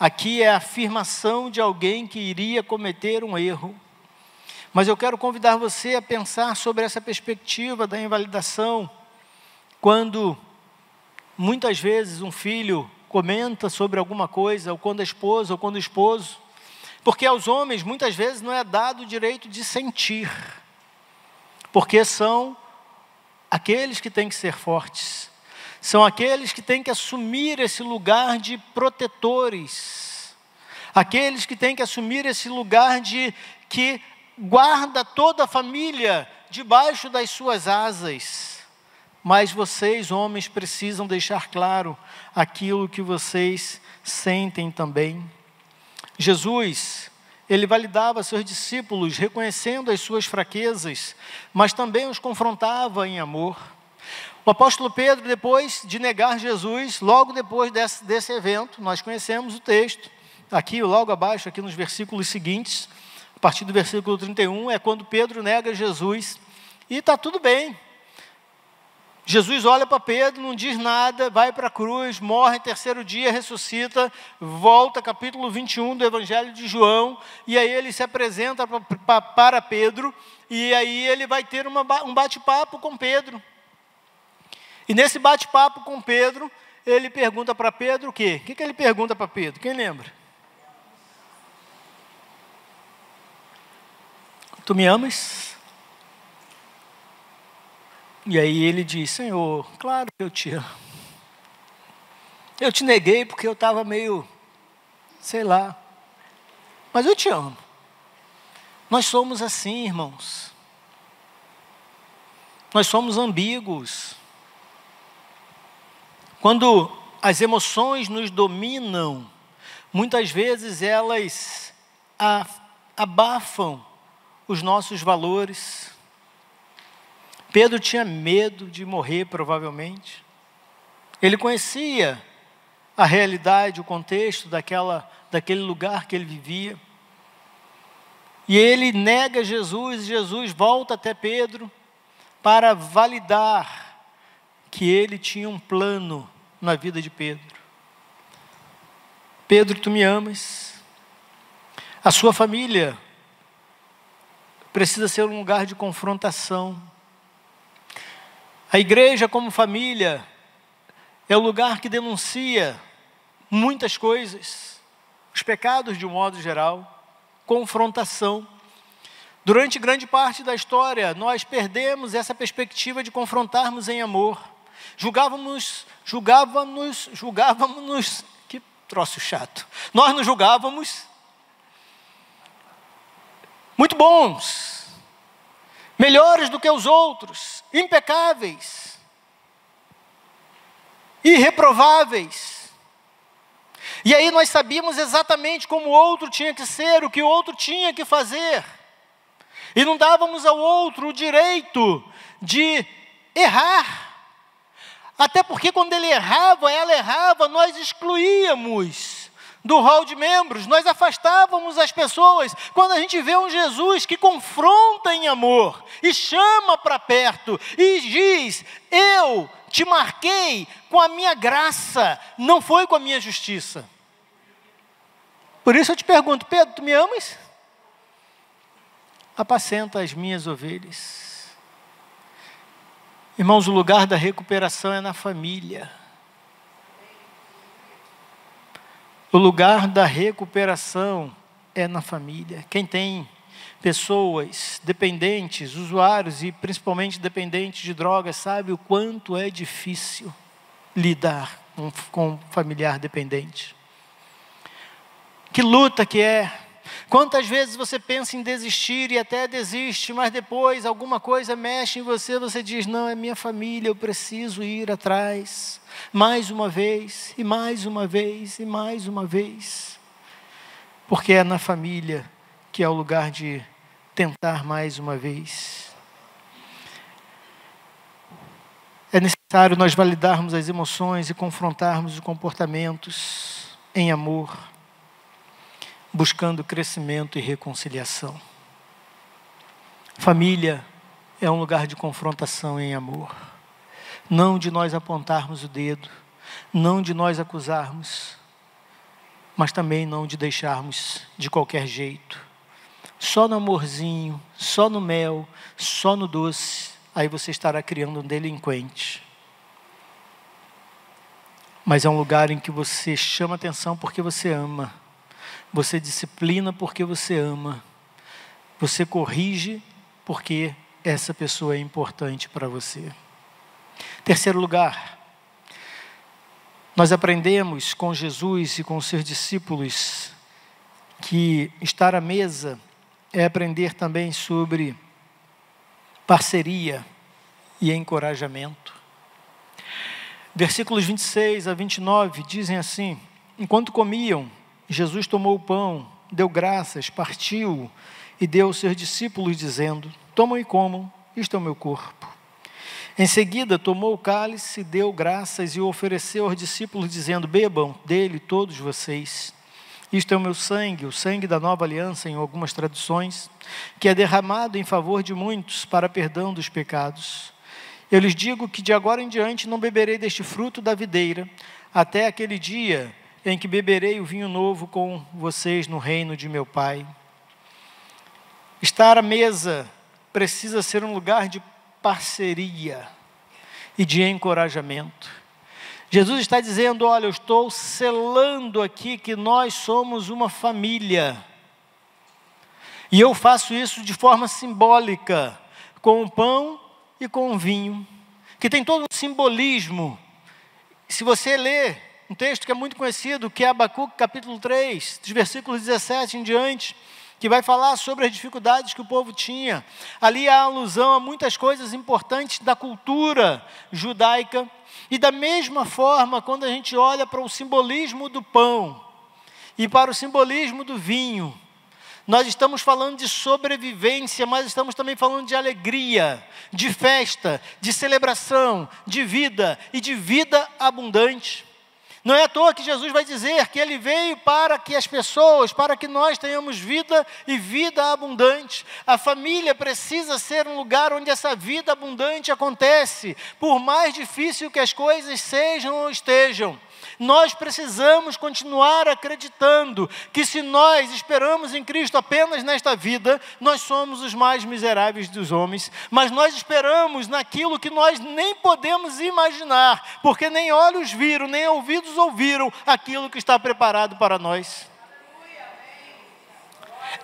Aqui é a afirmação de alguém que iria cometer um erro. Mas eu quero convidar você a pensar sobre essa perspectiva da invalidação, quando muitas vezes um filho comenta sobre alguma coisa, ou quando a esposa, ou quando o esposo, porque aos homens muitas vezes não é dado o direito de sentir, porque são aqueles que têm que ser fortes. São aqueles que têm que assumir esse lugar de protetores. Aqueles que têm que assumir esse lugar de que guarda toda a família debaixo das suas asas. Mas vocês, homens, precisam deixar claro aquilo que vocês sentem também. Jesus, ele validava seus discípulos, reconhecendo as suas fraquezas, mas também os confrontava em amor. O apóstolo Pedro, depois de negar Jesus, logo depois desse evento, nós conhecemos o texto, aqui logo abaixo, aqui nos versículos seguintes, a partir do versículo 31, é quando Pedro nega Jesus, e está tudo bem. Jesus olha para Pedro, não diz nada, vai para a cruz, morre, terceiro dia, ressuscita, volta, capítulo 21 do Evangelho de João, e aí ele se apresenta para Pedro, e aí ele vai ter um bate-papo com Pedro. E nesse bate-papo com Pedro, ele pergunta para Pedro o quê? O que ele pergunta para Pedro? Quem lembra? Tu me amas? E aí ele diz, Senhor, claro que eu te amo. Eu te neguei porque eu estava meio, sei lá, mas eu te amo. Nós somos assim, irmãos. Nós somos ambíguos. Quando as emoções nos dominam, muitas vezes elas abafam os nossos valores. Pedro tinha medo de morrer, provavelmente. Ele conhecia a realidade, o contexto daquele lugar que ele vivia. E ele nega Jesus, e Jesus volta até Pedro para validar que ele tinha um plano na vida de Pedro. Pedro, tu me amas? A sua família precisa ser um lugar de confrontação. A igreja como família é o lugar que denuncia muitas coisas, os pecados de um modo geral, confrontação. Durante grande parte da história, nós perdemos essa perspectiva de confrontarmos em amor. Julgávamos, que troço chato. Nós nos julgávamos muito bons, melhores do que os outros, impecáveis, irreprováveis. E aí nós sabíamos exatamente como o outro tinha que ser, o que o outro tinha que fazer. E não dávamos ao outro o direito de errar. Até porque quando ele errava, ela errava, nós excluíamos do rol de membros, nós afastávamos as pessoas. Quando a gente vê um Jesus que confronta em amor, e chama para perto, e diz, eu te marquei com a minha graça, não foi com a minha justiça. Por isso eu te pergunto, Pedro, tu me amas? Apacenta as minhas ovelhas. Irmãos, o lugar da recuperação é na família. O lugar da recuperação é na família. Quem tem pessoas dependentes, usuários e principalmente dependentes de drogas, sabe o quanto é difícil lidar com um familiar dependente. Que luta que é. Quantas vezes você pensa em desistir e até desiste, mas depois alguma coisa mexe em você, você diz, não, é minha família, eu preciso ir atrás. Mais uma vez, e mais uma vez, e mais uma vez. Porque é na família que é o lugar de tentar mais uma vez. É necessário nós validarmos as emoções e confrontarmos os comportamentos em amor, buscando crescimento e reconciliação. Família é um lugar de confrontação em amor. Não de nós apontarmos o dedo, não de nós acusarmos, mas também não de deixarmos de qualquer jeito. Só no amorzinho, só no mel, só no doce, aí você estará criando um delinquente. Mas é um lugar em que você chama atenção porque você ama. Você disciplina porque você ama. Você corrige porque essa pessoa é importante para você. Terceiro lugar, nós aprendemos com Jesus e com os seus discípulos que estar à mesa é aprender também sobre parceria e encorajamento. Versículos 26 a 29 dizem assim, enquanto comiam, Jesus tomou o pão, deu graças, partiu e deu aos seus discípulos dizendo, tomam e comam, isto é o meu corpo. Em seguida, tomou o cálice, deu graças e o ofereceu aos discípulos, dizendo, bebam dele todos vocês. Isto é o meu sangue, o sangue da nova aliança, em algumas traduções, que é derramado em favor de muitos para perdão dos pecados. Eu lhes digo que de agora em diante não beberei deste fruto da videira, até aquele dia em que beberei o vinho novo com vocês no reino de meu Pai. Estar à mesa precisa ser um lugar de parceria e de encorajamento. Jesus está dizendo, olha, eu estou selando aqui que nós somos uma família. E eu faço isso de forma simbólica, com o pão e com o vinho, que tem todo um simbolismo. Se você ler um texto que é muito conhecido, que é Abacuque, capítulo 3, dos versículos 17 em diante, que vai falar sobre as dificuldades que o povo tinha. Ali há alusão a muitas coisas importantes da cultura judaica. E da mesma forma, quando a gente olha para o simbolismo do pão e para o simbolismo do vinho, nós estamos falando de sobrevivência, mas estamos também falando de alegria, de festa, de celebração, de vida e de vida abundante. Não é à toa que Jesus vai dizer que Ele veio para que as pessoas, para que nós tenhamos vida e vida abundante. A família precisa ser um lugar onde essa vida abundante acontece, por mais difícil que as coisas sejam ou estejam. Nós precisamos continuar acreditando que se nós esperamos em Cristo apenas nesta vida, nós somos os mais miseráveis dos homens, mas nós esperamos naquilo que nós nem podemos imaginar, porque nem olhos viram, nem ouvidos ouviram aquilo que está preparado para nós.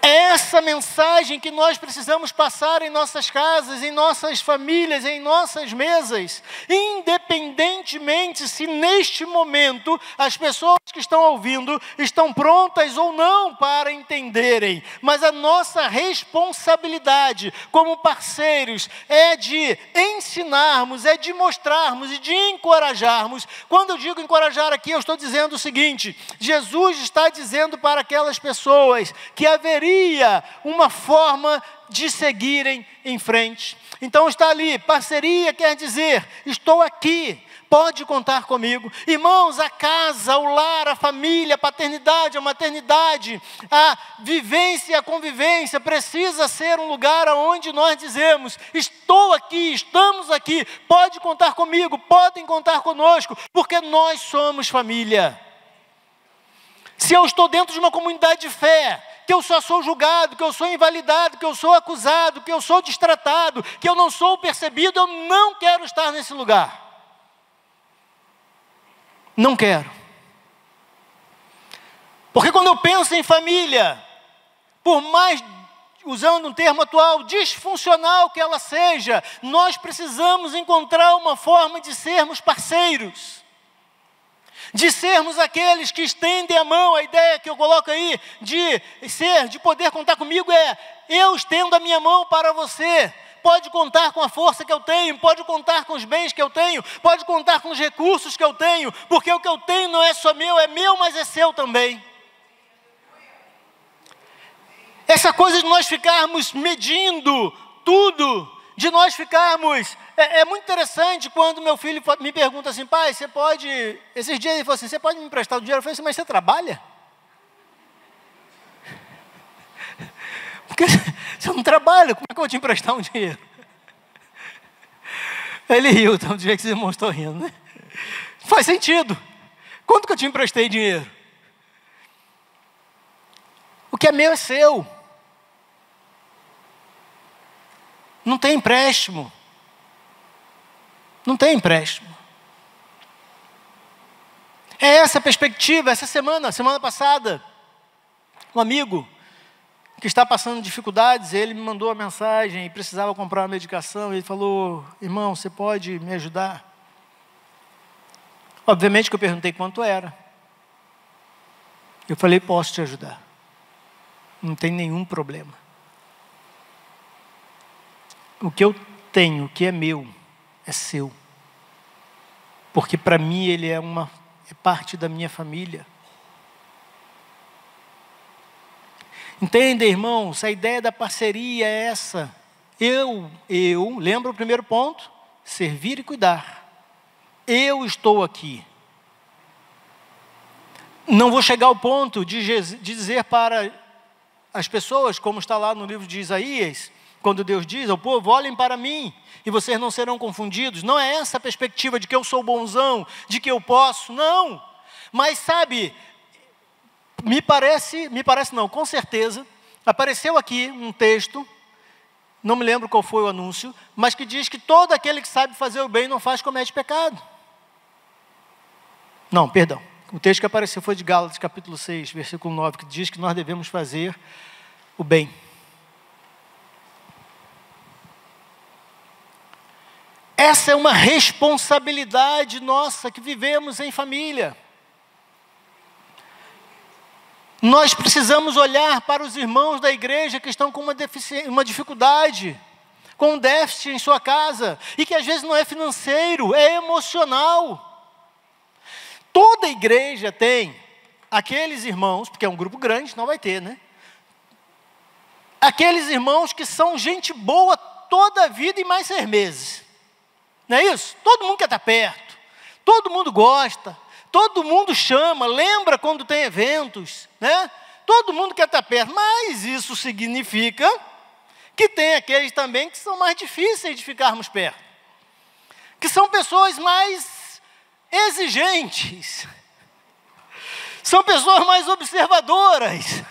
É essa mensagem que nós precisamos passar em nossas casas, em nossas famílias, em nossas mesas, independentemente se neste momento as pessoas que estão ouvindo estão prontas ou não para entenderem, mas a nossa responsabilidade como parceiros é de ensinarmos, é de mostrarmos e de encorajarmos. Quando eu digo encorajar aqui, eu estou dizendo o seguinte: Jesus está dizendo para aquelas pessoas que haveria uma forma de seguirem em frente. Então está ali, parceria quer dizer, estou aqui, pode contar comigo. Irmãos, a casa, o lar, a família, a paternidade, a maternidade, a vivência e a convivência precisa ser um lugar onde nós dizemos, estou aqui, estamos aqui, pode contar comigo, podem contar conosco, porque nós somos família. Se eu estou dentro de uma comunidade de fé, que eu só sou julgado, que eu sou invalidado, que eu sou acusado, que eu sou destratado, que eu não sou percebido, eu não quero estar nesse lugar. Não quero. Porque quando eu penso em família, por mais, usando um termo atual, disfuncional que ela seja, nós precisamos encontrar uma forma de sermos parceiros. De sermos aqueles que estendem a mão. A ideia que eu coloco aí de poder contar comigo é: eu estendo a minha mão para você. Pode contar com a força que eu tenho, pode contar com os bens que eu tenho, pode contar com os recursos que eu tenho, porque o que eu tenho não é só meu, é meu, mas é seu também. Essa coisa de nós ficarmos medindo tudo, de nós ficarmos... É muito interessante quando meu filho me pergunta assim: pai, você pode... Esses dias ele falou assim: você pode me emprestar o dinheiro? Eu falei assim: mas você trabalha? Porque você não trabalha, como é que eu vou te emprestar um dinheiro? Ele riu, então do jeito que vocês irmãos estão rindo, né? Faz sentido. Quanto que eu te emprestei dinheiro? O que é meu é seu. Não tem empréstimo. Não tem empréstimo. É essa a perspectiva. Essa semana passada, um amigo que está passando dificuldades, ele me mandou uma mensagem e precisava comprar uma medicação. Ele falou: irmão, você pode me ajudar? Obviamente que eu perguntei quanto era. Eu falei: posso te ajudar. Não tem nenhum problema. O que eu tenho, o que é meu, é seu. Porque para mim ele é parte da minha família. Entendem, irmãos? A ideia da parceria é essa. Lembra o primeiro ponto? Servir e cuidar. Eu estou aqui. Não vou chegar ao ponto de dizer para as pessoas, como está lá no livro de Isaías, quando Deus diz ao povo: olhem para mim e vocês não serão confundidos. Não é essa a perspectiva de que eu sou bonzão, de que eu posso, não. Mas sabe, com certeza, apareceu aqui um texto, não me lembro qual foi o anúncio, mas que diz que todo aquele que sabe fazer o bem não faz, comete pecado. Não, perdão. O texto que apareceu foi de Gálatas, capítulo 6, versículo 9, que diz que nós devemos fazer o bem. Essa é uma responsabilidade nossa que vivemos em família. Nós precisamos olhar para os irmãos da igreja que estão com uma dificuldade, com um déficit em sua casa, e que às vezes não é financeiro, é emocional. Toda igreja tem aqueles irmãos, porque é um grupo grande, não vai ter, né? Aqueles irmãos que são gente boa toda a vida e mais 6 meses. Não é isso? Todo mundo quer estar perto, todo mundo gosta, todo mundo chama, lembra quando tem eventos, né? Todo mundo quer estar perto, mas isso significa que tem aqueles também que são mais difíceis de ficarmos perto, que são pessoas mais exigentes, são pessoas mais observadoras.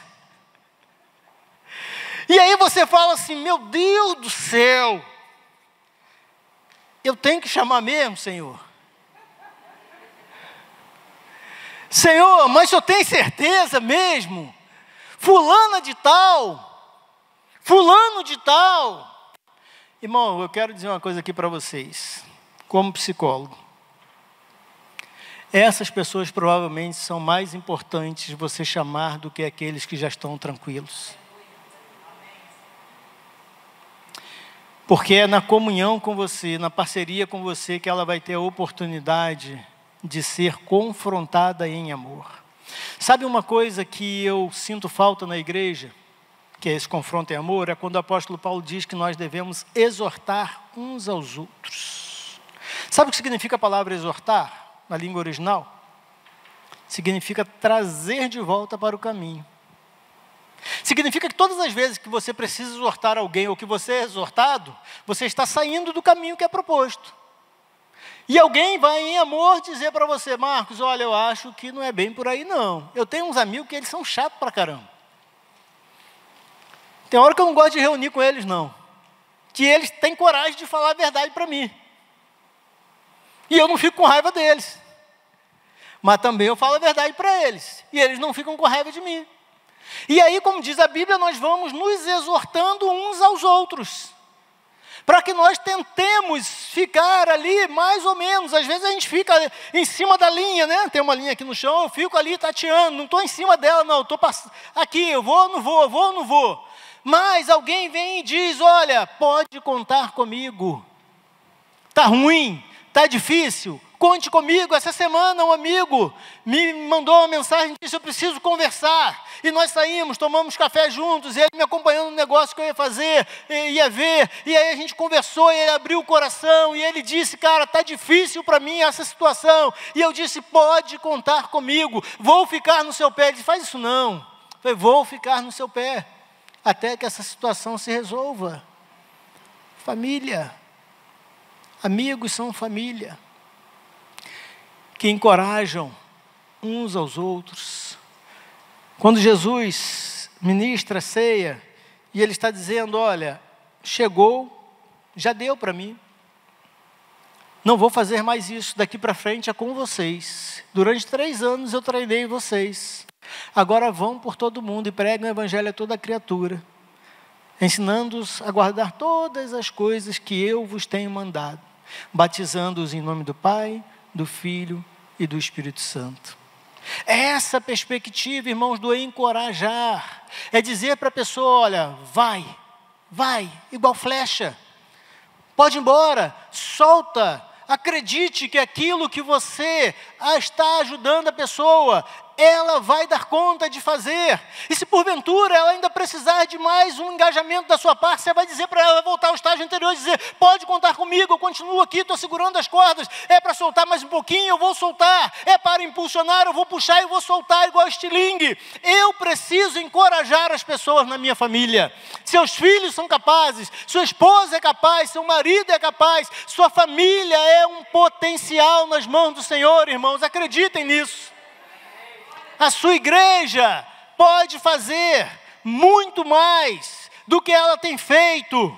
E aí você fala assim, meu Deus do céu, eu tenho que chamar mesmo, Senhor? Senhor, mas o Senhor tem certeza mesmo? Fulano de tal. Irmão, eu quero dizer uma coisa aqui para vocês, como psicólogo. Essas pessoas provavelmente são mais importantes de você chamar do que aqueles que já estão tranquilos. Porque é na comunhão com você, na parceria com você, que ela vai ter a oportunidade de ser confrontada em amor. Sabe uma coisa que eu sinto falta na igreja, que é esse confronto em amor, é quando o apóstolo Paulo diz que nós devemos exortar uns aos outros. Sabe o que significa a palavra exortar, na língua original? Significa trazer de volta para o caminho. Significa que todas as vezes que você precisa exortar alguém, ou que você é exortado, você está saindo do caminho que é proposto. E alguém vai em amor dizer para você, Marcos, olha, eu acho que não é bem por aí não. Eu tenho uns amigos que eles são chatos pra caramba. Tem hora que eu não gosto de reunir com eles não. Que eles têm coragem de falar a verdade para mim. E eu não fico com raiva deles. Mas também eu falo a verdade para eles. E eles não ficam com raiva de mim. E aí, como diz a Bíblia, nós vamos nos exortando uns aos outros, para que nós tentemos ficar ali mais ou menos. Às vezes a gente fica em cima da linha, né? Tem uma linha aqui no chão, eu fico ali tateando, não estou em cima dela não, estou aqui, eu vou, não vou, vou, não vou. Mas alguém vem e diz, olha, pode contar comigo. Está ruim, está difícil, conte comigo. Essa semana um amigo me mandou uma mensagem, disse, eu preciso conversar. E nós saímos, tomamos café juntos, e ele me acompanhando no negócio que eu ia fazer, ia ver, e aí a gente conversou, e ele abriu o coração, e ele disse, cara, está difícil para mim essa situação. E eu disse, pode contar comigo, vou ficar no seu pé. Ele disse, faz isso não. Eu falei, vou ficar no seu pé, até que essa situação se resolva. Família, amigos são família, que encorajam uns aos outros. Quando Jesus ministra a ceia, e ele está dizendo, olha, chegou, já deu para mim, não vou fazer mais isso, daqui para frente é com vocês. Durante 3 anos eu treinei vocês, agora vão por todo mundo e pregam o evangelho a toda criatura, ensinando-os a guardar todas as coisas que eu vos tenho mandado, batizando-os em nome do Pai, do Filho e do Espírito Santo. É essa perspectiva, irmãos, do encorajar. É dizer para a pessoa, olha, vai, igual flecha. Pode ir embora, solta. Acredite que aquilo que você está ajudando a pessoa, ela vai dar conta de fazer. E se porventura ela ainda precisar de mais um engajamento da sua parte, você vai dizer para ela voltar ao estágio anterior e dizer, pode contar comigo, eu continuo aqui, estou segurando as cordas, é para soltar mais um pouquinho, eu vou soltar, é para impulsionar, eu vou puxar e vou soltar igual estilingue. Eu preciso encorajar as pessoas na minha família. Seus filhos são capazes, sua esposa é capaz, seu marido é capaz, sua família é um potencial nas mãos do Senhor, irmãos, acreditem nisso. A sua igreja pode fazer muito mais do que ela tem feito.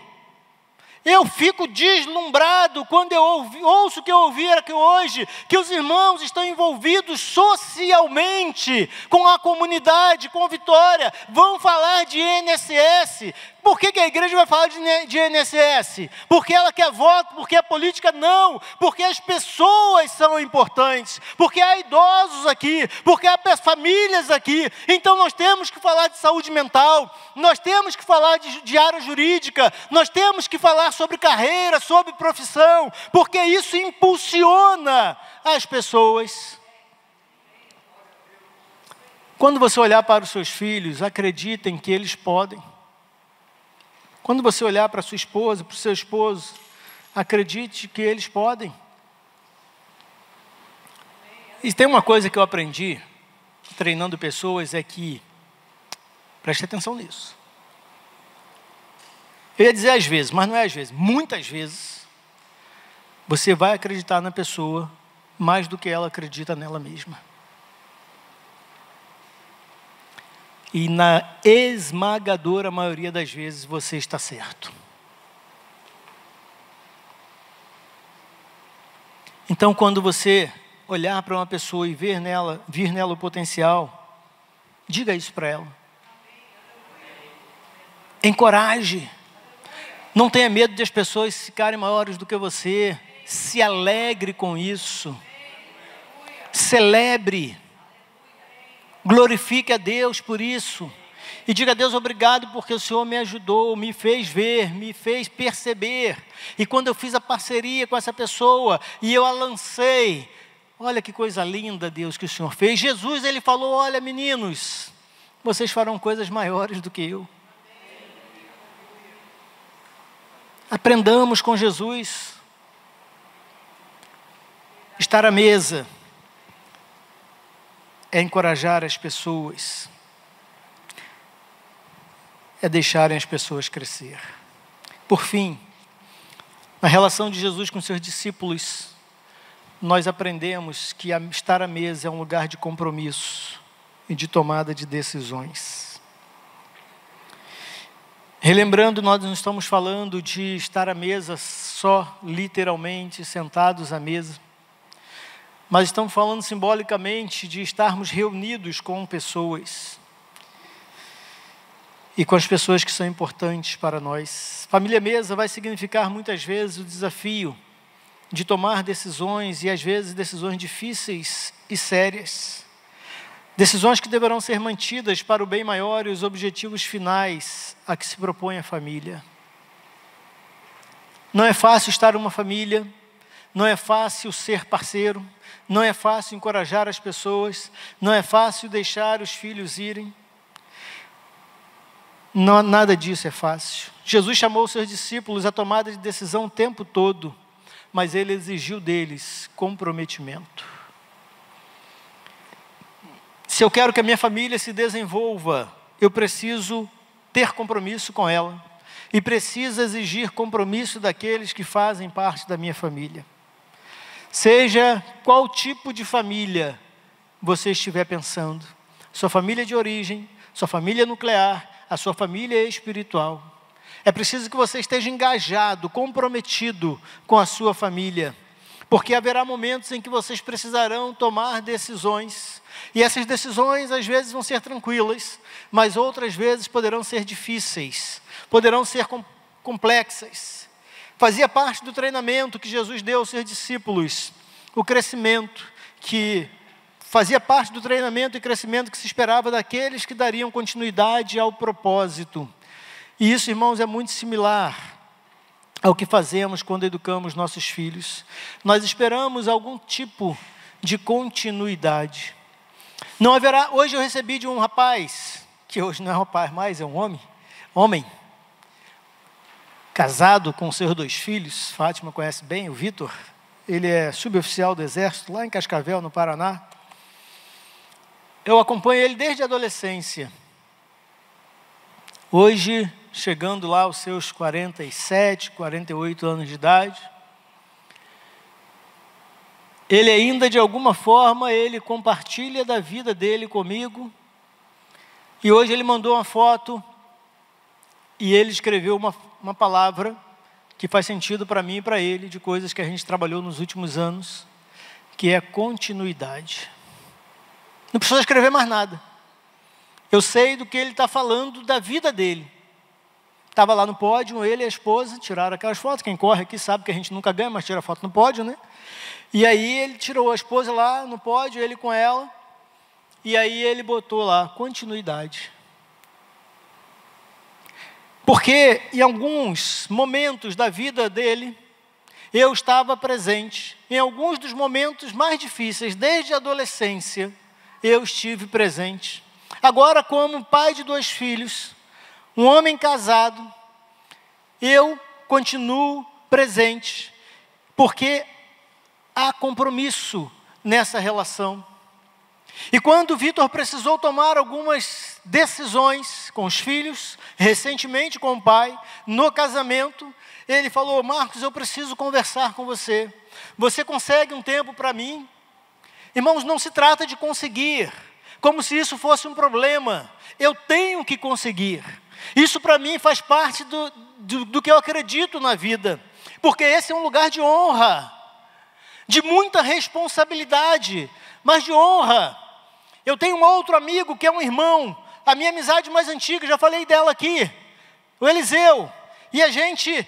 Eu fico deslumbrado quando eu ouço o que eu ouvi aqui hoje, que os irmãos estão envolvidos socialmente com a comunidade, com a Vitória, vão falar de INSS. Por que a igreja vai falar de INSS? Porque ela quer voto, porque a política não, porque as pessoas são importantes, porque há idosos aqui, porque há famílias aqui. Então nós temos que falar de saúde mental, nós temos que falar de área jurídica, nós temos que falar sobre carreira, sobre profissão, porque isso impulsiona as pessoas. Quando você olhar para os seus filhos, acreditem que eles podem. Quando você olhar para a sua esposa, para o seu esposo, acredite que eles podem. E tem uma coisa que eu aprendi treinando pessoas, é que, preste atenção nisso. Eu ia dizer às vezes, mas não é às vezes, muitas vezes, você vai acreditar na pessoa mais do que ela acredita nela mesma. E na esmagadora maioria das vezes você está certo. Então, quando você olhar para uma pessoa e vir nela o potencial, diga isso para ela. Encoraje. Não tenha medo de as pessoas ficarem maiores do que você. Se alegre com isso. Celebre. Glorifique a Deus por isso. E diga a Deus obrigado porque o Senhor me ajudou, me fez ver, me fez perceber. E quando eu fiz a parceria com essa pessoa e eu a lancei, olha que coisa linda, Deus, que o Senhor fez. Jesus, Ele falou, olha meninos, vocês farão coisas maiores do que eu. Aprendamos com Jesus. Estar à mesa é encorajar as pessoas, é deixarem as pessoas crescer. Por fim, na relação de Jesus com seus discípulos, nós aprendemos que estar à mesa é um lugar de compromisso e de tomada de decisões. Relembrando, nós não estamos falando de estar à mesa só, literalmente, sentados à mesa, mas estamos falando simbolicamente de estarmos reunidos com pessoas e com as pessoas que são importantes para nós. Família mesa vai significar muitas vezes o desafio de tomar decisões e às vezes decisões difíceis e sérias. Decisões que deverão ser mantidas para o bem maior e os objetivos finais a que se propõe a família. Não é fácil estar em uma família, não é fácil ser parceiro, não é fácil encorajar as pessoas, não é fácil deixar os filhos irem. Não, nada disso é fácil. Jesus chamou os seus discípulos à tomada de decisão o tempo todo, mas Ele exigiu deles comprometimento. Se eu quero que a minha família se desenvolva, eu preciso ter compromisso com ela e preciso exigir compromisso daqueles que fazem parte da minha família. Seja qual tipo de família você estiver pensando, sua família de origem, sua família nuclear, a sua família espiritual. É preciso que você esteja engajado, comprometido com a sua família, porque haverá momentos em que vocês precisarão tomar decisões, e essas decisões às vezes vão ser tranquilas, mas outras vezes poderão ser difíceis, poderão ser complexas. Fazia parte do treinamento que Jesus deu aos seus discípulos, o crescimento que fazia parte do treinamento e crescimento que se esperava daqueles que dariam continuidade ao propósito. E isso, irmãos, é muito similar ao que fazemos quando educamos nossos filhos. Nós esperamos algum tipo de continuidade. Não haverá. Hoje eu recebi de um rapaz, que hoje não é rapaz mais, é um homem, casado com seus 2 filhos, Fátima conhece bem, o Vitor, ele é suboficial do Exército, lá em Cascavel, no Paraná. Eu acompanho ele desde a adolescência. Hoje, chegando lá aos seus 47, 48 anos de idade, ele ainda, de alguma forma, ele compartilha da vida dele comigo. E hoje ele mandou uma foto e ele escreveu uma palavra que faz sentido para mim e para ele, de coisas que a gente trabalhou nos últimos anos, que é continuidade. Não precisa escrever mais nada. Eu sei do que ele está falando da vida dele. Estava lá no pódio, ele e a esposa tiraram aquelas fotos. Quem corre aqui sabe que a gente nunca ganha, mas tira foto no pódio, né? E aí ele tirou a esposa lá no pódio, ele com ela. E aí ele botou lá, continuidade. Porque em alguns momentos da vida dele, eu estava presente. Em alguns dos momentos mais difíceis, desde a adolescência, eu estive presente. Agora, como pai de 2 filhos, um homem casado, eu continuo presente, porque há compromisso nessa relação. E quando o Vitor precisou tomar algumas decisões com os filhos, recentemente com o pai, no casamento, ele falou: Marcos, eu preciso conversar com você. Você consegue um tempo para mim? Irmãos, não se trata de conseguir, como se isso fosse um problema. Eu tenho que conseguir. Isso para mim faz parte do que eu acredito na vida. Porque esse é um lugar de honra, de muita responsabilidade, mas de honra. Eu tenho um outro amigo que é um irmão, a minha amizade mais antiga, já falei dela aqui, o Eliseu. E a gente,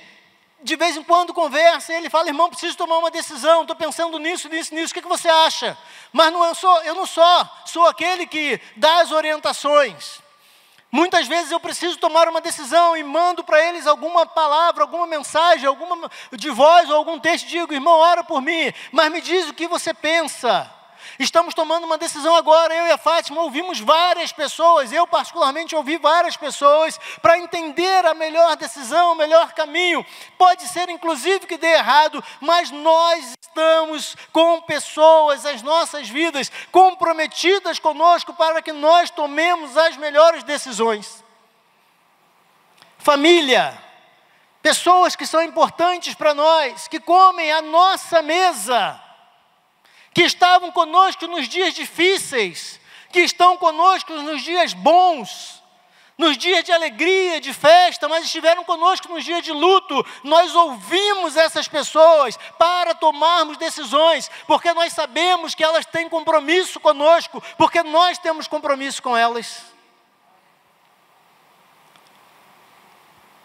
de vez em quando, conversa, e ele fala: irmão, preciso tomar uma decisão, estou pensando nisso, o que você acha? Mas eu não sou aquele que dá as orientações. Muitas vezes eu preciso tomar uma decisão e mando para eles alguma palavra, alguma mensagem, alguma de voz ou algum texto, digo: irmão, ora por mim, mas me diz o que você pensa. Estamos tomando uma decisão agora, eu e a Fátima ouvimos várias pessoas, eu particularmente ouvi várias pessoas, para entender a melhor decisão, o melhor caminho. Pode ser inclusive que dê errado, mas nós estamos com pessoas, as nossas vidas, comprometidas conosco para que nós tomemos as melhores decisões. Família, pessoas que são importantes para nós, que comem a nossa mesa, que estavam conosco nos dias difíceis, que estão conosco nos dias bons, nos dias de alegria, de festa, mas estiveram conosco nos dias de luto. Nós ouvimos essas pessoas para tomarmos decisões, porque nós sabemos que elas têm compromisso conosco, porque nós temos compromisso com elas.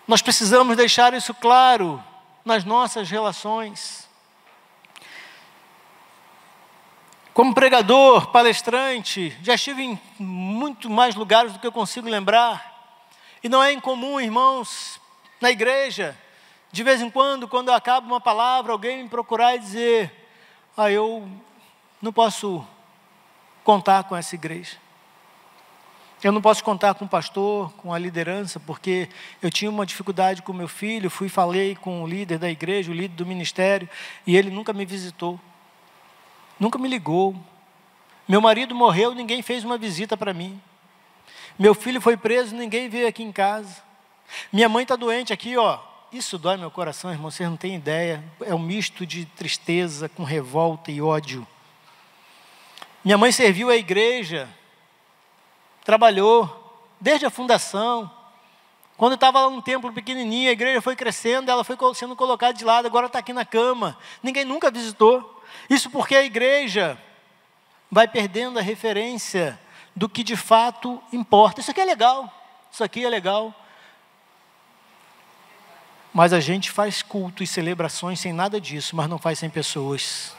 Nós precisamos deixar isso claro nas nossas relações. Como pregador, palestrante, já estive em muito mais lugares do que eu consigo lembrar. E não é incomum, irmãos, na igreja, de vez em quando eu acabo uma palavra, alguém me procurar e dizer: eu não posso contar com essa igreja. Eu não posso contar com o pastor, com a liderança, porque eu tinha uma dificuldade com meu filho, falei com o líder da igreja, o líder do ministério, e ele nunca me visitou. Nunca me ligou. Meu marido morreu, ninguém fez uma visita para mim. Meu filho foi preso, ninguém veio aqui em casa. Minha mãe está doente aqui, Isso dói meu coração, irmão, vocês não têm ideia. É um misto de tristeza com revolta e ódio. Minha mãe serviu a igreja, trabalhou, desde a fundação. Quando eu estava lá no templo pequenininho, a igreja foi crescendo, ela foi sendo colocada de lado, agora está aqui na cama. Ninguém nunca visitou. Isso porque a igreja vai perdendo a referência do que de fato importa. Isso aqui é legal, isso aqui é legal. Mas a gente faz culto e celebrações sem nada disso, mas não faz sem pessoas.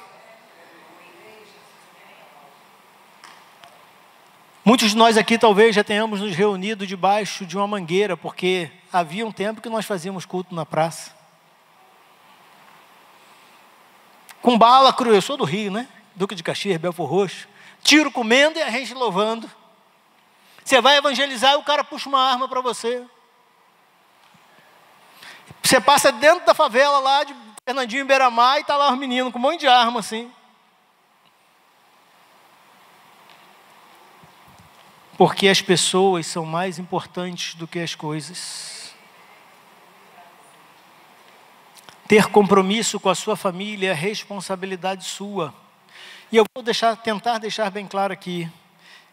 Muitos de nós aqui talvez já tenhamos nos reunido debaixo de uma mangueira, porque havia um tempo que nós fazíamos culto na praça. Com bala crua, eu sou do Rio, né? Duque de Caxias, Belfor Roxo. Tiro comendo e a gente louvando. Você vai evangelizar e o cara puxa uma arma para você. Você passa dentro da favela lá de Fernandinho, Beiramar, e está lá os meninos com um monte de arma assim. Porque as pessoas são mais importantes do que as coisas. Ter compromisso com a sua família é responsabilidade sua. E eu vou tentar deixar bem claro aqui,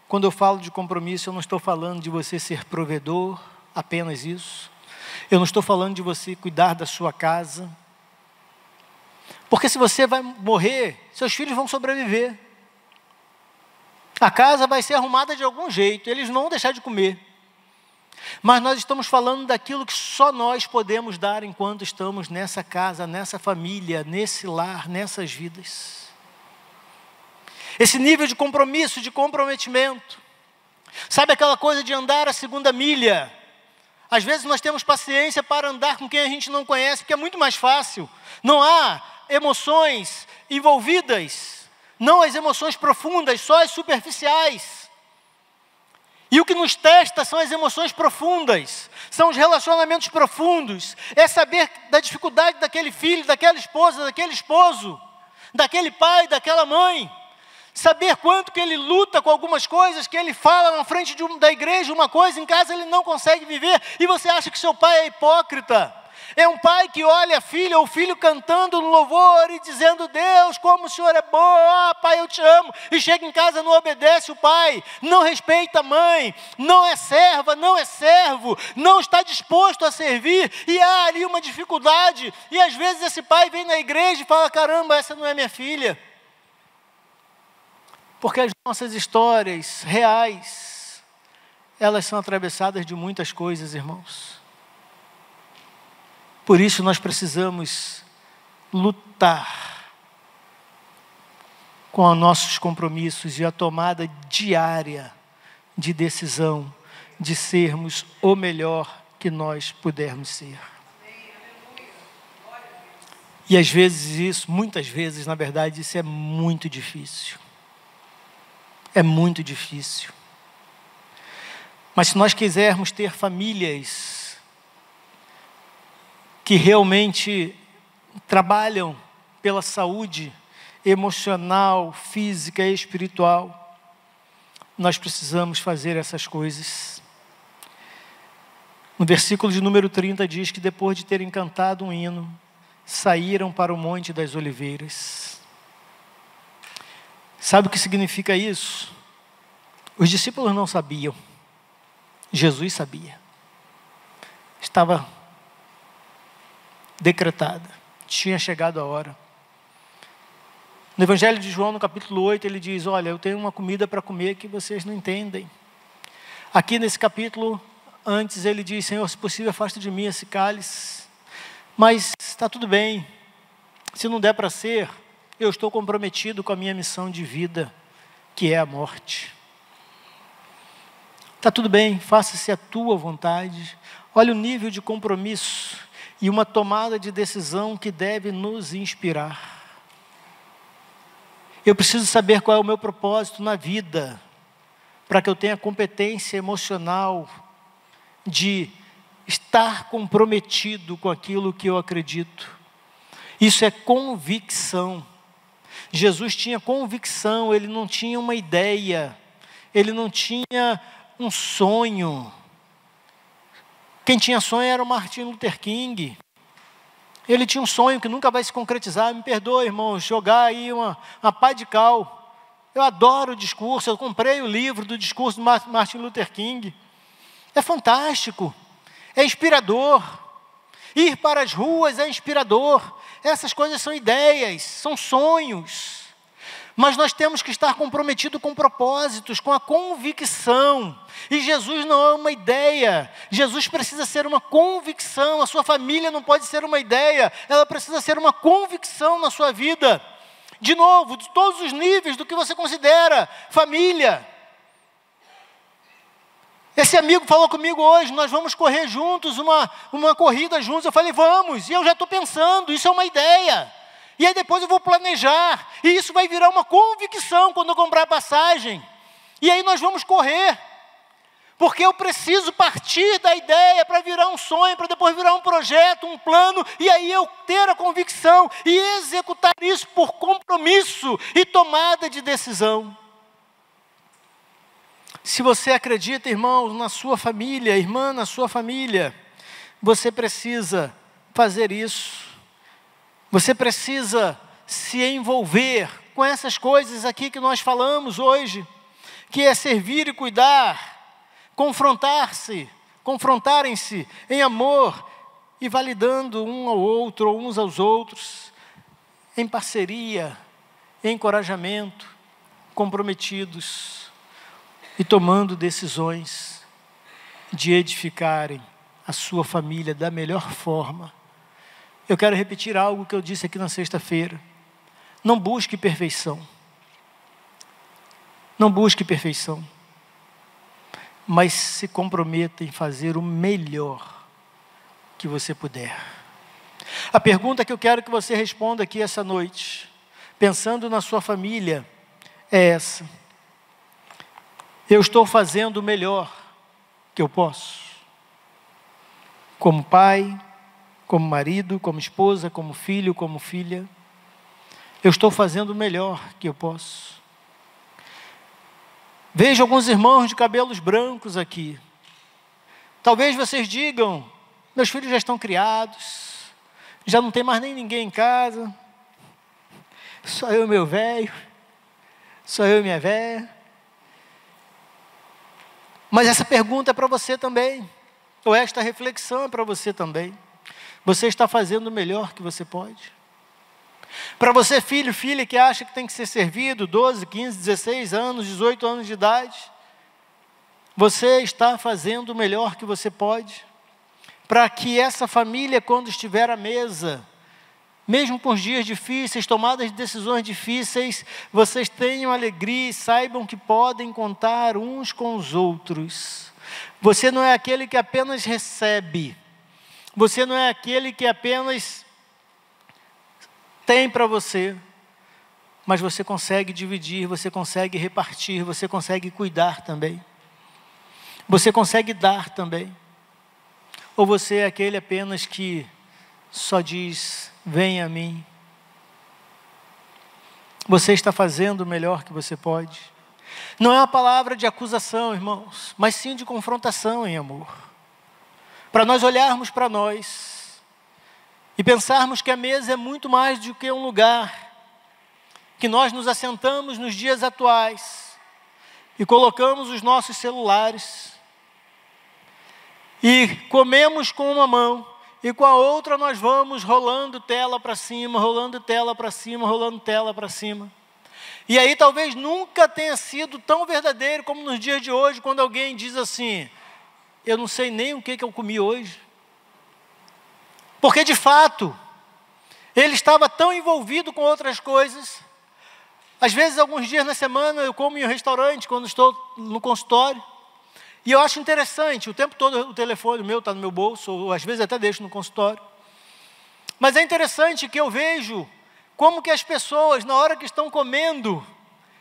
quando eu falo de compromisso, eu não estou falando de você ser provedor, apenas isso. Eu não estou falando de você cuidar da sua casa. Porque se você vai morrer, seus filhos vão sobreviver. A casa vai ser arrumada de algum jeito, eles não vão deixar de comer. Mas nós estamos falando daquilo que só nós podemos dar enquanto estamos nessa casa, nessa família, nesse lar, nessas vidas. Esse nível de compromisso, de comprometimento. Sabe aquela coisa de andar a segunda milha? Às vezes nós temos paciência para andar com quem a gente não conhece, porque é muito mais fácil. Não há emoções envolvidas, não as emoções profundas, só as superficiais. E o que nos testa são as emoções profundas, são os relacionamentos profundos, é saber da dificuldade daquele filho, daquela esposa, daquele esposo, daquele pai, daquela mãe. Saber quanto que ele luta com algumas coisas, que ele fala na frente da igreja uma coisa, em casa ele não consegue viver, e você acha que seu pai é hipócrita. É um pai que olha a filha ou o filho cantando no louvor e dizendo: Deus, como o Senhor é bom, pai, eu te amo. E chega em casa, não obedece o pai, não respeita a mãe, não é serva, não é servo, não está disposto a servir, e há ali uma dificuldade. E às vezes esse pai vem na igreja e fala: caramba, essa não é minha filha. Porque as nossas histórias reais, elas são atravessadas de muitas coisas, irmãos. Por isso nós precisamos lutar com os nossos compromissos e a tomada diária de decisão de sermos o melhor que nós pudermos ser. E às vezes isso, muitas vezes, na verdade, isso é muito difícil. É muito difícil. Mas se nós quisermos ter famílias que realmente trabalham pela saúde emocional, física e espiritual, nós precisamos fazer essas coisas. No versículo de número 30 diz que depois de terem cantado um hino, saíram para o Monte das Oliveiras. Sabe o que significa isso? Os discípulos não sabiam. Jesus sabia. Estava decretada. Tinha chegado a hora. No Evangelho de João, no capítulo 8, ele diz: olha, eu tenho uma comida para comer que vocês não entendem. Aqui nesse capítulo, antes ele diz: Senhor, se possível, afasta de mim esse cálice. Mas está tudo bem. Se não der para ser, eu estou comprometido com a minha missão de vida, que é a morte. Está tudo bem, faça-se a tua vontade. Olha o nível de compromisso e uma tomada de decisão que deve nos inspirar. Eu preciso saber qual é o meu propósito na vida, para que eu tenha competência emocional de estar comprometido com aquilo que eu acredito. Isso é convicção. Jesus tinha convicção, ele não tinha uma ideia, ele não tinha um sonho. Quem tinha sonho era o Martin Luther King. Ele tinha um sonho que nunca vai se concretizar. Me perdoe, irmãos, jogar aí uma pá de cal. Eu adoro o discurso, eu comprei o livro do discurso do Martin Luther King. É fantástico, é inspirador. Ir para as ruas é inspirador. Essas coisas são ideias, são sonhos. Mas nós temos que estar comprometidos com propósitos, com a convicção. E Jesus não é uma ideia. Jesus precisa ser uma convicção. A sua família não pode ser uma ideia. Ela precisa ser uma convicção na sua vida. De novo, de todos os níveis do que você considera família. Esse amigo falou comigo hoje: nós vamos correr juntos, uma corrida juntos. Eu falei: vamos. E eu já estou pensando, isso é uma ideia. E aí depois eu vou planejar. E isso vai virar uma convicção quando eu comprar a passagem. E aí nós vamos correr. Porque eu preciso partir da ideia para virar um sonho, para depois virar um projeto, um plano. E aí eu ter a convicção e executar isso por compromisso e tomada de decisão. Se você acredita, irmão, na sua família, irmã, na sua família, você precisa fazer isso. Você precisa se envolver com essas coisas aqui que nós falamos hoje, que é servir e cuidar, confrontarem-se em amor e validando um ao outro, ou uns aos outros, em parceria, em encorajamento, comprometidos e tomando decisões de edificarem a sua família da melhor forma. Eu quero repetir algo que eu disse aqui na sexta-feira. Não busque perfeição. Não busque perfeição. Mas se comprometa em fazer o melhor que você puder. A pergunta que eu quero que você responda aqui essa noite, pensando na sua família, é essa: eu estou fazendo o melhor que eu posso? Como pai, como marido, como esposa, como filho, como filha, eu estou fazendo o melhor que eu posso? Vejo alguns irmãos de cabelos brancos aqui. Talvez vocês digam, meus filhos já estão criados, já não tem mais nem ninguém em casa, só eu e meu velho, só eu e minha velha. Mas essa pergunta é para você também, ou esta reflexão é para você também. Você está fazendo o melhor que você pode? Para você, filho, filha, que acha que tem que ser servido, 12, 15, 16 anos, 18 anos de idade, você está fazendo o melhor que você pode? Para que essa família, quando estiver à mesa, mesmo com os dias difíceis, tomadas de decisões difíceis, vocês tenham alegria e saibam que podem contar uns com os outros. Você não é aquele que apenas recebe, você não é aquele que apenas tem para você, mas você consegue dividir, você consegue repartir, você consegue cuidar também. Você consegue dar também. Ou você é aquele apenas que só diz, vem a mim. Você está fazendo o melhor que você pode. Não é uma palavra de acusação, irmãos, mas sim de confrontação em amor. Para nós olharmos para nós e pensarmos que a mesa é muito mais do que um lugar, que nós nos assentamos nos dias atuais e colocamos os nossos celulares e comemos com uma mão e com a outra nós vamos rolando tela para cima, rolando tela para cima, rolando tela para cima. E aí talvez nunca tenha sido tão verdadeiro como nos dias de hoje, quando alguém diz assim, eu não sei nem o que eu comi hoje. Porque de fato, ele estava tão envolvido com outras coisas. Às vezes, alguns dias na semana, eu como em um restaurante, quando estou no consultório. E eu acho interessante, o tempo todo o telefone meu está no meu bolso, ou às vezes até deixo no consultório. Mas é interessante que eu vejo como que as pessoas, na hora que estão comendo,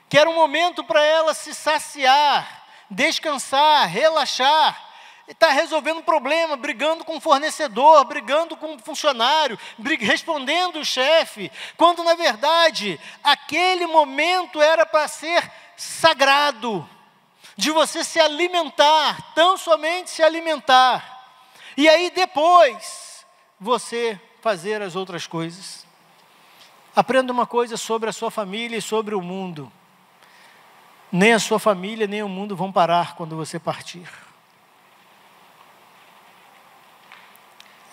que era um momento para elas se saciar, descansar, relaxar, está resolvendo um problema, brigando com o fornecedor, brigando com o funcionário, respondendo o chefe, quando na verdade, aquele momento era para ser sagrado, de você se alimentar, tão somente se alimentar, e aí depois, você fazer as outras coisas. Aprenda uma coisa sobre a sua família e sobre o mundo. Nem a sua família, nem o mundo vão parar quando você partir.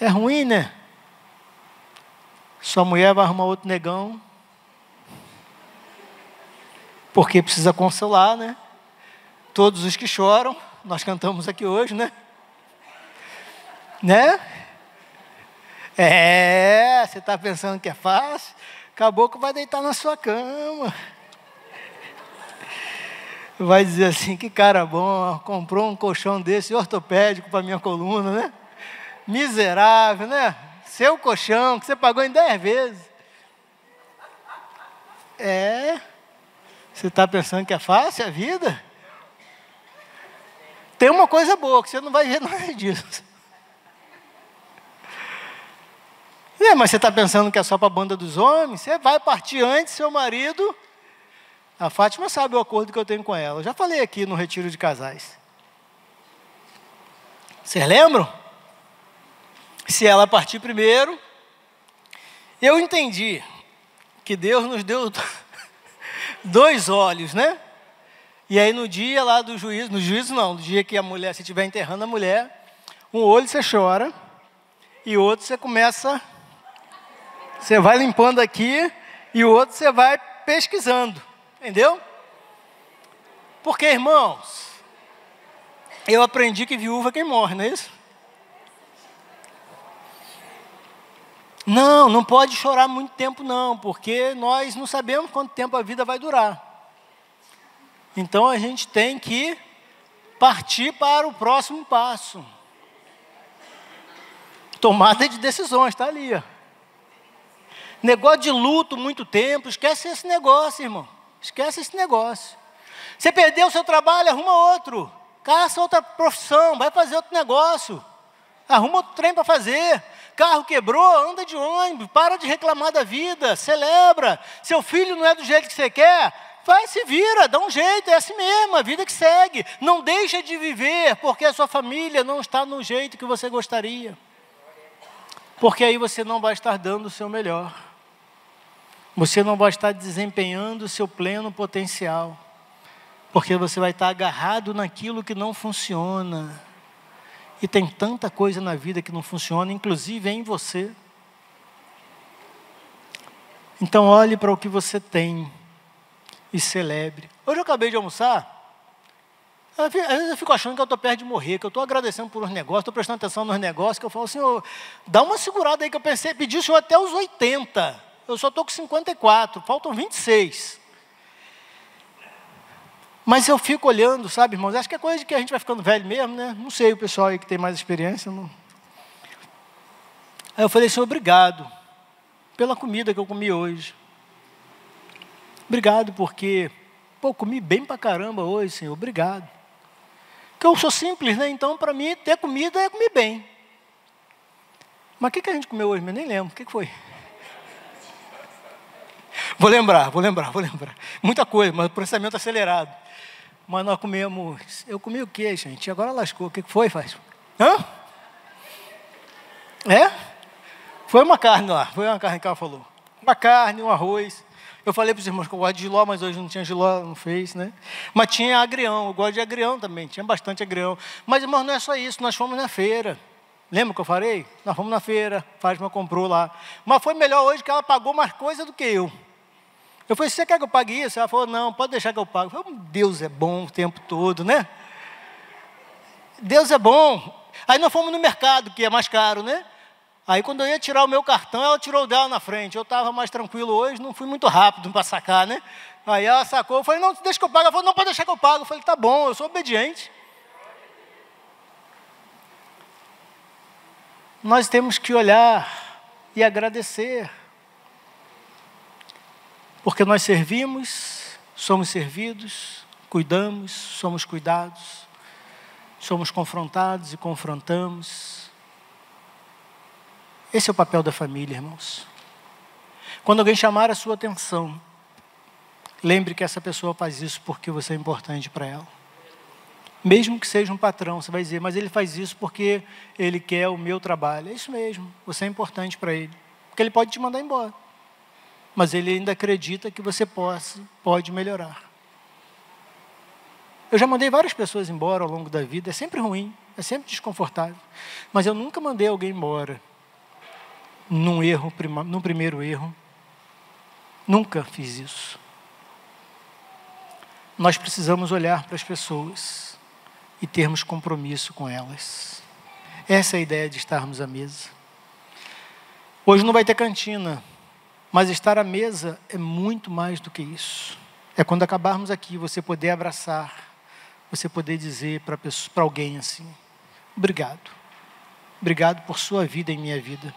É ruim, né? Sua mulher vai arrumar outro negão, porque precisa consolar, né? Todos os que choram, nós cantamos aqui hoje, né? Né? Você está pensando que é fácil? Acabou que vai deitar na sua cama. Vai dizer assim, que cara bom, comprou um colchão desse ortopédico para minha coluna, né? Miserável, né? Seu colchão, que você pagou em 10 vezes. Você está pensando que é fácil a vida? Tem uma coisa boa, que você não vai ver nada disso. Mas você está pensando que é só para a banda dos homens? Você vai partir antes, seu marido. A Fátima sabe o acordo que eu tenho com ela. Eu já falei aqui no retiro de casais. Vocês lembram? Se ela partir primeiro, eu entendi que Deus nos deu 2 olhos, né? E aí no dia lá do juízo, no juízo não, no dia que a mulher, se estiver enterrando a mulher, um olho você chora, e o outro você começa, você vai limpando aqui, e o outro você vai pesquisando, entendeu? Porque, irmãos, eu aprendi que viúva é quem morre, não é isso? Não pode chorar muito tempo não, porque nós não sabemos quanto tempo a vida vai durar. Então a gente tem que partir para o próximo passo. Tomada de decisões, está ali. Ó. Negócio de luto muito tempo, esquece esse negócio, irmão. Esquece esse negócio. Você perdeu o seu trabalho, arruma outro. Caça outra profissão, vai fazer outro negócio. Arruma outro trem para fazer. Carro quebrou, anda de ônibus, para de reclamar da vida, celebra. Seu filho não é do jeito que você quer, vai, se vira, dá um jeito, é assim mesmo, a vida que segue. Não deixa de viver, porque a sua família não está no jeito que você gostaria. Porque aí você não vai estar dando o seu melhor. Você não vai estar desempenhando o seu pleno potencial. Porque você vai estar agarrado naquilo que não funciona. E tem tanta coisa na vida que não funciona, inclusive em você. Então olhe para o que você tem e celebre. Hoje eu acabei de almoçar. Às vezes eu fico achando que eu estou perto de morrer, que eu estou agradecendo por uns negócios, estou prestando atenção nos negócios, que eu falo, Senhor, dá uma segurada aí, que eu pensei, pedi o Senhor até os 80. Eu só estou com 54, faltam 26. Mas eu fico olhando, sabe, irmãos, acho que é coisa de que a gente vai ficando velho mesmo, né? Não sei, o pessoal aí que tem mais experiência. Não. Aí eu falei, Senhor, obrigado pela comida que eu comi hoje. Obrigado porque, comi bem pra caramba hoje, Senhor, obrigado. Porque eu sou simples, né? Então, para mim, ter comida é comer bem. Mas o que a gente comeu hoje? Eu nem lembro. O que foi? Vou lembrar. Muita coisa, mas processamento acelerado. Mas nós comemos... Eu comi o quê, gente? Agora lascou. O que foi, faz? Hã? É? Foi uma carne lá. Foi uma carne que ela falou. Uma carne, um arroz. Eu falei para os irmãos que eu gosto de jiló, mas hoje não tinha jiló, não fez, né? Mas tinha agrião, eu gosto de agrião também, tinha bastante agrião. Mas, irmãos, não é só isso, nós fomos na feira. Lembra que eu falei? Nós fomos na feira, Fátima comprou lá. Mas foi melhor hoje que ela pagou mais coisa do que eu. Eu falei, você quer que eu pague isso? Ela falou, não, pode deixar que eu pague. Eu falei, Deus é bom o tempo todo, né? Deus é bom. Aí nós fomos no mercado, que é mais caro, né? Aí quando eu ia tirar o meu cartão, ela tirou o dela na frente. Eu estava mais tranquilo hoje, não fui muito rápido para sacar, né? Aí ela sacou, eu falei, não, deixa que eu pague. Ela falou, não, pode deixar que eu pague. Eu falei, tá bom, eu sou obediente. Nós temos que olhar e agradecer. Porque nós servimos, somos servidos, cuidamos, somos cuidados, somos confrontados e confrontamos. Esse é o papel da família, irmãos. Quando alguém chamar a sua atenção, lembre que essa pessoa faz isso porque você é importante para ela. Mesmo que seja um patrão, você vai dizer, mas ele faz isso porque ele quer o meu trabalho. É isso mesmo, você é importante para ele. Porque ele pode te mandar embora. Mas ele ainda acredita que você pode melhorar. Eu já mandei várias pessoas embora ao longo da vida, é sempre ruim, é sempre desconfortável. Mas eu nunca mandei alguém embora num primeiro erro. Nunca fiz isso. Nós precisamos olhar para as pessoas e termos compromisso com elas. Essa é a ideia de estarmos à mesa. Hoje não vai ter cantina, mas estar à mesa é muito mais do que isso. É quando acabarmos aqui, você poder abraçar, você poder dizer para alguém assim, obrigado. Obrigado por sua vida em minha vida.